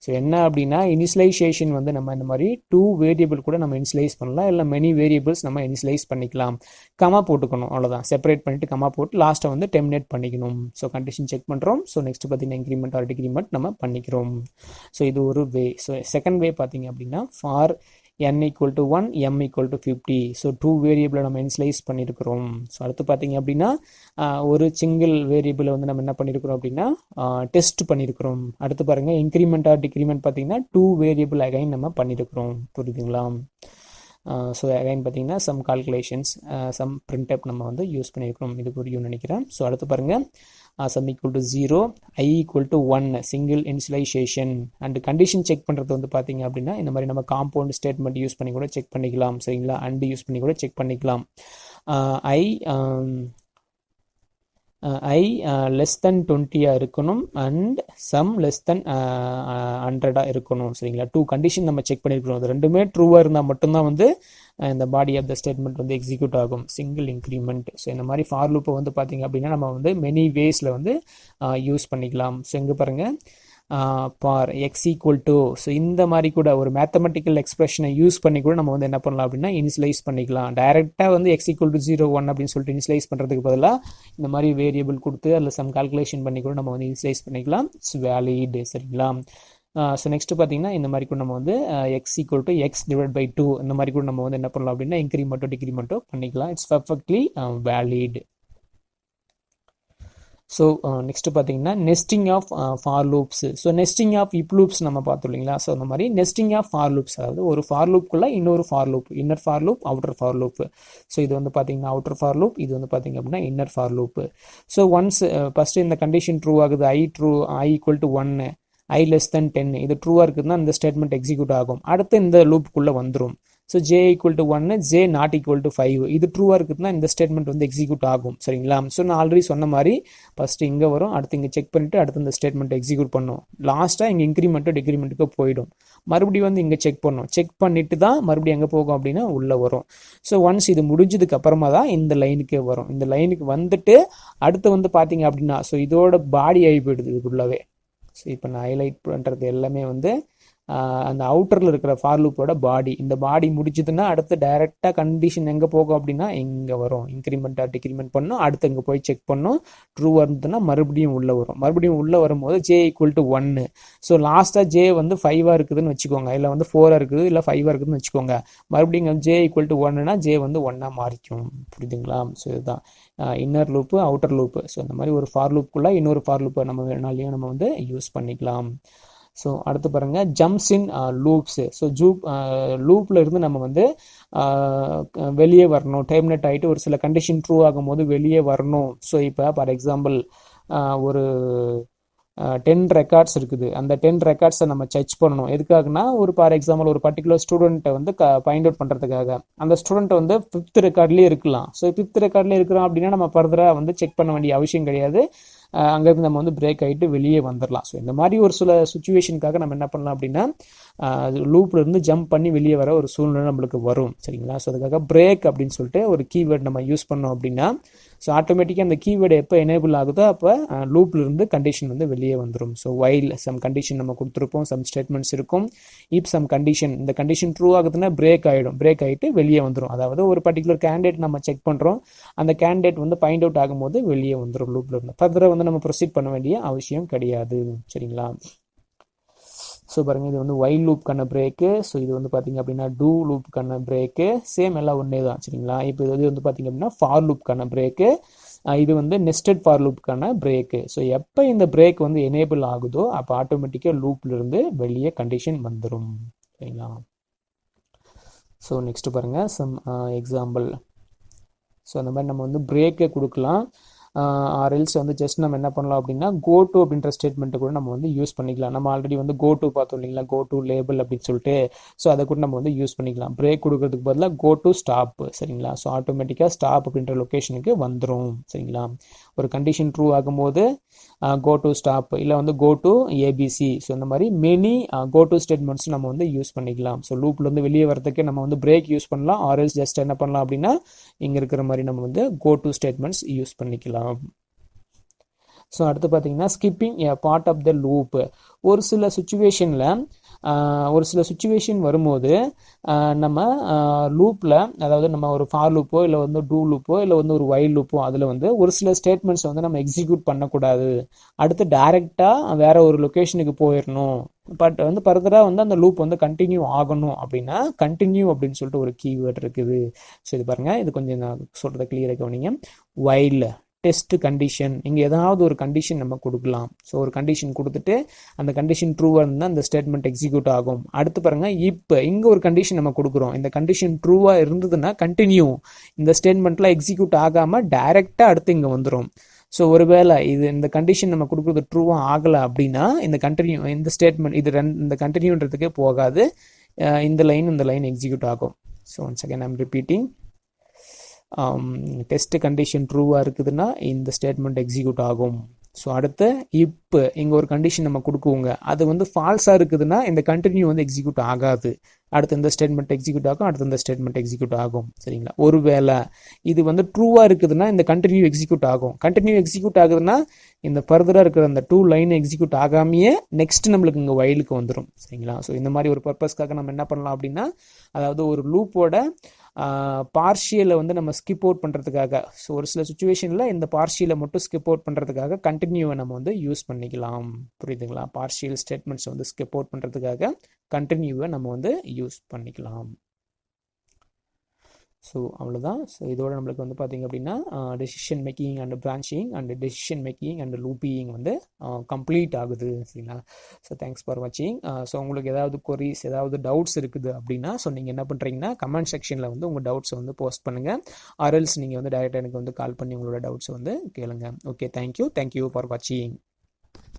ஸோ என்ன அப்படின்னா இனிஷியலைசேஷன் வந்து நம்ம இந்த மாதிரி 2 வேரியபிள் கூட நம்ம இனிஷியலைஸ் பண்ணலாம், இல்லை மெனி வேரியபிள்ஸ் நம்ம இனிஷியலைஸ் பண்ணிக்கலாம். கமா போட்டுக்கணும், அவ்வளோதான். செப்பரேட் பண்ணிட்டு கமா போட்டு லாஸ்ட்டை வந்து டெர்மினேட் பண்ணிக்கணும். ஸோ கண்டிஷன் செக் பண்ணுறோம். ஸோ நெக்ஸ்ட் பார்த்தீங்கன்னா இன்க்ரிமெண்ட் ஆர் டிக்ரிமெண்ட் நம்ம பண்ணிக்கிறோம். ஸோ இது ஒரு வே. ஸோ செகண்ட் வே பார்த்தீங்க அப்படின்னா for n equal to 1, m equal to 50. So 2 வேரியபிளை நம்ம இனிஷியலைஸ் பண்ணியிருக்கிறோம். ஸோ அடுத்து பார்த்தீங்க அப்படின்னா ஒரு சிங்கிள் வேரியபிளை வந்து நம்ம என்ன பண்ணியிருக்கிறோம் அப்படின்னா டெஸ்ட் பண்ணியிருக்கிறோம். அடுத்து பாருங்கள் இன்க்ரிமெண்ட் ஆர் டிக்ரிமெண்ட் பார்த்தீங்கன்னா 2 வேரியபிள் அகைன் நம்ம பண்ணியிருக்கிறோம். புரியுதுங்களா? ஸோ அகைன் பார்த்தீங்கன்னா சம் கால்குலேஷன்ஸ், சம் பிரிண்டப் நம்ம வந்து யூஸ் பண்ணியிருக்கிறோம். இது புரியும்னு நினைக்கிறேன். ஸோ அடுத்து பாருங்கள் sum equal to 0, I equal to 1, single initialisation. And condition check பண்ணுறது வந்து பார்த்தீங்க அப்படின்னா இந்த மாதிரி நம்ம காம்பவுண்ட் ஸ்டேட்மெண்ட் யூஸ் பண்ணி கூட செக் பண்ணிக்கலாம். சரிங்களா? அண்ட் யூஸ் பண்ணி கூட செக் பண்ணிக்கலாம். I less than 20 இருக்கணும் அண்ட் சம் லெஸ் தென் 100 இருக்கணும். சரிங்களா? 2 கண்டிஷன் நம்ம செக் பண்ணியிருக்கிறோம். அது ரெண்டுமே ட்ரூவாக இருந்தால் மட்டும்தான் வந்து இந்த பாடி ஆஃப் த ஸ்டேட்மெண்ட் வந்து எக்ஸிக்யூட் ஆகும். Single increment. ஸோ இந்த மாதிரி ஃபார் லூப்பை வந்து பார்த்தீங்க அப்படின்னா நம்ம வந்து மெனி வேஸில் வந்து யூஸ் பண்ணிக்கலாம். ஸோ இங்கே பாருங்கள் பார் எக்ஸ் ஈக்குவல் டு. ஸோ இந்த மாதிரி கூட ஒரு மேத்தமெட்டிக்கல் எக்ஸ்பிரஷனை யூஸ் பண்ணி கூட நம்ம வந்து என்ன பண்ணலாம் அப்படின்னா இனிஷியலைஸ் பண்ணிக்கலாம். டைரெக்டாக வந்து எக்ஸ் ஈக்குவல் டு 0, 1 அப்படின்னு சொல்லிட்டு இனிஷியலைஸ் பண்ணுறதுக்கு பதிலாக இந்த மாதிரி வேரியபிள் கொடுத்து அதில் சம் கால்குலேஷன் பண்ணி கூட நம்ம வந்து இனிஷியலைஸ் பண்ணிக்கலாம். It's valid. சரிங்களா? ஸோ நெக்ஸ்ட் பார்த்தீங்கன்னா இந்த மாதிரி கூட நம்ம வந்து x equal to x divide by 2 இந்த மாதிரி கூட நம்ம வந்து என்ன பண்ணலாம் அப்படின்னா இன்க்ரிமெண்ட்டோ டிக்ரிமெண்ட்டோ பண்ணிக்கலாம். It's perfectly valid. So next பார்த்தீங்கன்னா nesting of for loops. So nesting of if loops நம்ம பார்த்தோம் இல்லைங்களா? ஸோ இந்த மாதிரி நெஸ்டிங் ஆஃப் ஃபார் லூப்ஸ், அதாவது ஒரு ஃபார் லூப்புக்குள்ள இன்னொரு for loop, inner for loop, outer for loop. So இது வந்து பார்த்தீங்கன்னா அவுட்டர் ஃபார் லூப், இது வந்து பார்த்தீங்க அப்படின்னா inner for loop. So once first இந்த கண்டிஷன் ட்ரூ ஆகுது, I equal to 1, I less than 10 இது ட்ரூவாக இருக்குதுன்னா இந்த ஸ்டேட்மெண்ட் எக்ஸிக்யூட் ஆகும். அடுத்து இந்த லூப்புக்குள்ளே வந்துடும். So j equal to 1, j not equal to 5 இது ட்ரூவாக இருக்குதுன்னா இந்த ஸ்டேட்மெண்ட் வந்து எக்ஸிக்யூட் ஆகும். சரிங்களா? ஸோ நான் ஆல்ரெடி சொன்ன மாதிரி ஃபஸ்ட்டு இங்கே வரும், அடுத்து இங்கே செக் பண்ணிவிட்டு அடுத்து இந்த ஸ்டேட்மெண்ட் எக்ஸிக்யூட் பண்ணும். லாஸ்ட்டாக இங்கே இன்க்ரிமெண்ட்டோ டிக்ரிமெண்ட்டுக்கோ போயிடும். மறுபடியும் வந்து இங்கே செக் பண்ணும். செக் பண்ணிட்டு தான் மறுபடியும் எங்கே போகும் அப்படின்னா உள்ளே வரும். ஸோ ஒன்ஸ் இது முடிஞ்சதுக்கு அப்புறமா தான் இந்த லைனுக்கே வரும். இந்த லைனுக்கு வந்துட்டு அடுத்து வந்து பார்த்தீங்க அப்படின்னா ஸோ இதோட பாடி ஆகி போயிடுது இதுக்குள்ளவே. ஸோ இப்போ நான் ஹைலைட் பண்ணுறது எல்லாமே வந்து அந்த அவுட்டரில் இருக்கிற ஃபார் லூப்போட பாடி. இந்த பாடி முடிச்சதுன்னா அடுத்து டைரெக்டாக கண்டிஷன் எங்கே போகும் அப்படின்னா இங்கே வரும். இன்க்ரிமெண்ட்டாக டிக்ரிமெண்ட் பண்ணும், அடுத்து இங்கே போய் செக் பண்ணும். ட்ரூவாக இருந்ததுன்னா மறுபடியும் உள்ளே வரும். மறுபடியும் உள்ளே வரும்போது ஜே ஈக்குவல் டு 1. ஸோ லாஸ்ட்டாக ஜே வந்து 5 இருக்குதுன்னு வச்சுக்கோங்க, இல்லை வந்து 4 இருக்குது, இல்லை 5 இருக்குதுன்னு வச்சுக்கோங்க. மறுபடியும் ஜே ஈக்குவல் டு 1னா ஜே வந்து 1 மாறிக்கும். புரியுதுங்களா? ஸோ இதுதான் inner loop, outer loop. So இந்த மாதிரி ஒரு ஃபார் லூப்புக்குள்ளே இன்னொரு ஃபார் லூப்பை நம்ம வேணாலையும் நம்ம வந்து யூஸ் பண்ணிக்கலாம். ஸோ அடுத்து பாருங்க, ஜம்ப்ஸ் இன் லூப்ஸ். ஸோ லூப்பில் இருந்து நம்ம வந்து வெளியே வரணும். டெர்மினேட் ஆகிட்டு ஒரு சில கண்டிஷன் ட்ரூ ஆகும்போது வெளியே வரணும். ஸோ இப்போ ஃபார் எக்ஸாம்பிள் ஒரு 10 ரெக்கார்ட்ஸ் இருக்குது. அந்த 10 ரெக்கார்ட்ஸை நம்ம செக் பண்ணணும். எதுக்காகனா ஒரு ஃபார் எக்ஸாம்பிள் ஒரு பர்டிகுலர் ஸ்டூடெண்ட்டை வந்து ஃபைண்ட் அவுட் பண்ணுறதுக்காக. அந்த ஸ்டூடெண்ட் வந்து 5th ரெக்கார்ட்லேயே இருக்கலாம். ஸோ 5th ரெக்கார்ட்லேயே இருக்கிறோம் அப்படின்னா நம்ம ஃபர்தராக வந்து செக் பண்ண வேண்டிய அவசியம் கிடையாது. அங்கேருந்து நம்ம வந்து பிரேக் ஆகிட்டு வெளியே வந்துடலாம். ஸோ இந்த மாதிரி ஒரு சில சுச்சுவேஷனுக்காக நம்ம என்ன பண்ணலாம் அப்படின்னா லூப்ல இருந்து ஜம்ப் பண்ணி வெளியே வர ஒரு சூழ்நிலை நம்மளுக்கு வரும். சரிங்களா? ஸோ அதுக்காக பிரேக் அப்படின்னு சொல்லிட்டு ஒரு கீவேர்ட் நம்ம யூஸ் பண்ணோம் அப்படின்னா ஸோ ஆட்டோமேட்டிக்காக அந்த கீவேர்டு எப்போ எனேபிள் ஆகுதோ அப்போ லூப்ல இருந்து கண்டிஷன் வந்து வெளியே வந்துடும். ஸோ வைல் சம் கண்டிஷன் நம்ம கொடுத்துருப்போம், சம் ஸ்டேட்மெண்ட்ஸ் இருக்கும். இப் சம் கண்டிஷன், இந்த கண்டிஷன் ட்ரூ ஆகுதுன்னா பிரேக் ஆகிடும். பிரேக் ஆகிட்டு வெளியே வந்துடும். அதாவது ஒரு பர்டிகுலர் கேண்டிடேட் நம்ம செக் பண்ணுறோம், அந்த கேண்டிடேட் வந்து ஃபைண்ட் அவுட் ஆகும்போது வெளியே வந்துடும் லூப்ல இருந்து. ஃபர்தராக வந்து நம்ம ப்ரொசீட் பண்ண வேண்டிய அவசியம் கிடையாது. சரிங்களா? ஸோ பாருங்க, இது வந்து வைல் லூப்க்கான பிரேக்கு. ஸோ இது வந்து பார்த்தீங்க அப்படின்னா டூ லூப்புக்கான பிரேக்கு. சேம் எல்லாம் ஒன்றே தான். சரிங்களா? இப்போ இது வந்து பார்த்தீங்க அப்படின்னா ஃபார் லூப்க்கான பிரேக்கு. இது வந்து நெஸ்டட் ஃபார் லூப்புக்கான பிரேக்கு. ஸோ எப்போ இந்த பிரேக் வந்து எனேபிள் ஆகுதோ அப்போ ஆட்டோமேட்டிக்காக லூப்ல இருந்து வெளியே கண்டிஷன் வந்துடும். சரிங்களா? ஸோ நெக்ஸ்ட் பாருங்க, சம் எக்ஸாம்பிள். ஸோ அந்த மாதிரி நம்ம வந்து பிரேக்கை கொடுக்கலாம். ஆர்எல்ஸ் வந்து ஜஸ்ட் நம்ம என்ன பண்ணலாம் அப்படின்னா கோ டு அப்படின்ற ஸ்டேட்மெண்ட்டை கூட நம்ம வந்து யூஸ் பண்ணிக்கலாம். நம்ம ஆல்ரெடி வந்து கோ டு பார்த்தோம் இல்லைங்களா, கோ டு லேபிள் அப்படின்னு சொல்லிட்டு. ஸோ அதை கூட நம்ம வந்து யூஸ் பண்ணிக்கலாம். பிரேக் கொடுக்கறதுக்கு பதிலாக கோ டு ஸ்டாப். சரிங்களா? ஸோ ஆட்டோமேட்டிக்காக ஸ்டாப் அப்படின்ற லொக்கேஷனுக்கு வந்துடும். சரிங்களா? ஒரு கண்டிஷன் ட்ரூ ஆகும்போது கோ டு ஸ்டாப், இல்லை வந்து கோ டு ஏபிசி. ஸோ இந்த மாதிரி மெனி கோ டு ஸ்டேட்மெண்ட்ஸ் நம்ம வந்து யூஸ் பண்ணிக்கலாம். ஸோ லூப்ல இருந்து வெளியே வரதுக்கு நம்ம வந்து பிரேக் யூஸ் பண்ணலாம். ஆர்எல்ஸ் ஜஸ்ட் என்ன பண்ணலாம் அப்படின்னா இங்கே இருக்கிற மாதிரி நம்ம வந்து கோ டு ஸ்டேட்மெண்ட்ஸ் யூஸ் பண்ணிக்கலாம். ஸோ அடுத்து பார்த்தீங்கன்னா skipping a part of the loop. ஒரு சில சுச்சுவேஷன் வரும்போது நம்ம லூப்பில், அதாவது நம்ம ஒரு ஃபார் லூப்போ இல்லை வந்து டூ லூப்போ இல்லை வந்து ஒரு வைல் லூப்போ, அதில் வந்து ஒரு சில ஸ்டேட்மெண்ட்ஸ் வந்து நம்ம எக்ஸிக்யூட் பண்ணக்கூடாது. அடுத்து டைரெக்டாக வேற ஒரு லொக்கேஷனுக்கு போயிடணும். பட் வந்து ஃபர்தராக வந்து அந்த லூப் வந்து கண்டினியூ ஆகணும் அப்படின்னா கண்டினியூ அப்படின்னு சொல்லிட்டு ஒரு கீவேர்ட் இருக்குது. ஸோ இது பாருங்கள், இது கொஞ்சம் நான் சொல்கிறத கிளியராக கவனிங்க. வைல் டெஸ்ட் கண்டிஷன், இங்கே ஏதாவது ஒரு கண்டிஷன் நம்ம கொடுக்கலாம். ஸோ ஒரு கண்டிஷன் கொடுத்துட்டு அந்த கண்டிஷன் ட்ரூவாக இருந்தால் அந்த ஸ்டேட்மெண்ட் எக்ஸிக்யூட் ஆகும். அடுத்து பாருங்க, இப்போ இங்கே ஒரு கண்டிஷன் நம்ம கொடுக்குறோம். இந்த கண்டிஷன் ட்ரூவாக இருந்ததுன்னா கண்டினியூ, இந்த ஸ்டேட்மெண்ட்ல எக்ஸிக்யூட் ஆகாமல் டைரெக்டாக அடுத்து இங்கே வந்துடும். ஸோ ஒருவேளை இந்த கண்டிஷன் நம்ம கொடுக்குறது ட்ரூவாக ஆகலை அப்படின்னா இந்த ஸ்டேட்மெண்ட் இந்த கண்டினியூன்றதுக்கே போகாது. இந்த லைன் எக்ஸிக்யூட் ஆகும். So once again I'm repeating. Test condition ட்ரூவாக இருக்குதுன்னா இந்த ஸ்டேட்மெண்ட் எக்ஸிக்யூட் ஆகும். ஸோ அடுத்து இப்போ இங்கே ஒரு கண்டிஷன் நம்ம கொடுக்குவோங்க, அது வந்து ஃபால்ஸாக இருக்குதுன்னா இந்த கண்டினியூ வந்து எக்ஸிக்யூட் ஆகாது. அடுத்து இந்த ஸ்டேட்மெண்ட் எக்ஸிக்யூட் ஆகும், அடுத்து இந்த ஸ்டேட்மெண்ட் எக்ஸிக்யூட் ஆகும். சரிங்களா? ஒருவேளை இது வந்து ட்ரூவாக இருக்குதுன்னா இந்த கண்டினியூ எக்ஸிக்யூட் ஆகும். கண்டினியூ எக்ஸிக்யூட் ஆகுதுன்னா இந்த ஃபர்தராக இருக்கிற அந்த 2 லைன் எக்ஸிக்யூட் ஆகாமையே நெக்ஸ்ட் நம்மளுக்கு இங்கே வைலுக்கு வந்துடும். சரிங்களா? ஸோ இந்த மாதிரி ஒரு பர்பஸ்க்காக நம்ம என்ன பண்ணலாம் அப்படின்னா, அதாவது ஒரு லூப்போட பார்ஷியலை வந்து நம்ம ஸ்கிப் அவுட் பண்ணுறதுக்காக, ஸோ ஒரு சில சுச்சுவேஷனில் இந்த பார்ஷியலை மட்டும் ஸ்கிப் அவுட் பண்ணுறதுக்காக கண்டினியூவை நம்ம வந்து யூஸ் பண்ணிக்கலாம். புரியுதுங்களா? பார்ஷியல் ஸ்டேட்மெண்ட்ஸ் வந்து ஸ்கிப் அவுட் பண்ணுறதுக்காக கண்டினியூவை நம்ம வந்து யூஸ் பண்ணிக்கலாம். ஸோ அவ்வளோதான். ஸோ இதோட நம்மளுக்கு வந்து பார்த்திங்க அப்படின்னா decision making and branching and decision making and looping வந்து கம்ப்ளீட் ஆகுது. சரிங்களா? ஸோ தேங்க்ஸ் ஃபார் வாட்சிங். ஸோ உங்களுக்கு ஏதாவது கொரிஸ், ஏதாவது டவுட்ஸ் இருக்குது அப்படின்னா ஸோ நீங்கள் என்ன பண்ணுறீங்கன்னா கமெண்ட் செக்ஷனில் வந்து உங்கள் டவுட்ஸை வந்து போஸ்ட் பண்ணுங்கள். ஆர்எல்ஸ் நீங்கள் வந்து டைரெக்டாக எனக்கு வந்து கால் பண்ணி உங்களோட டவுட்ஸை வந்து கேளுங்க. ஓகே, தேங்க்யூ ஃபார் வாட்சிங்.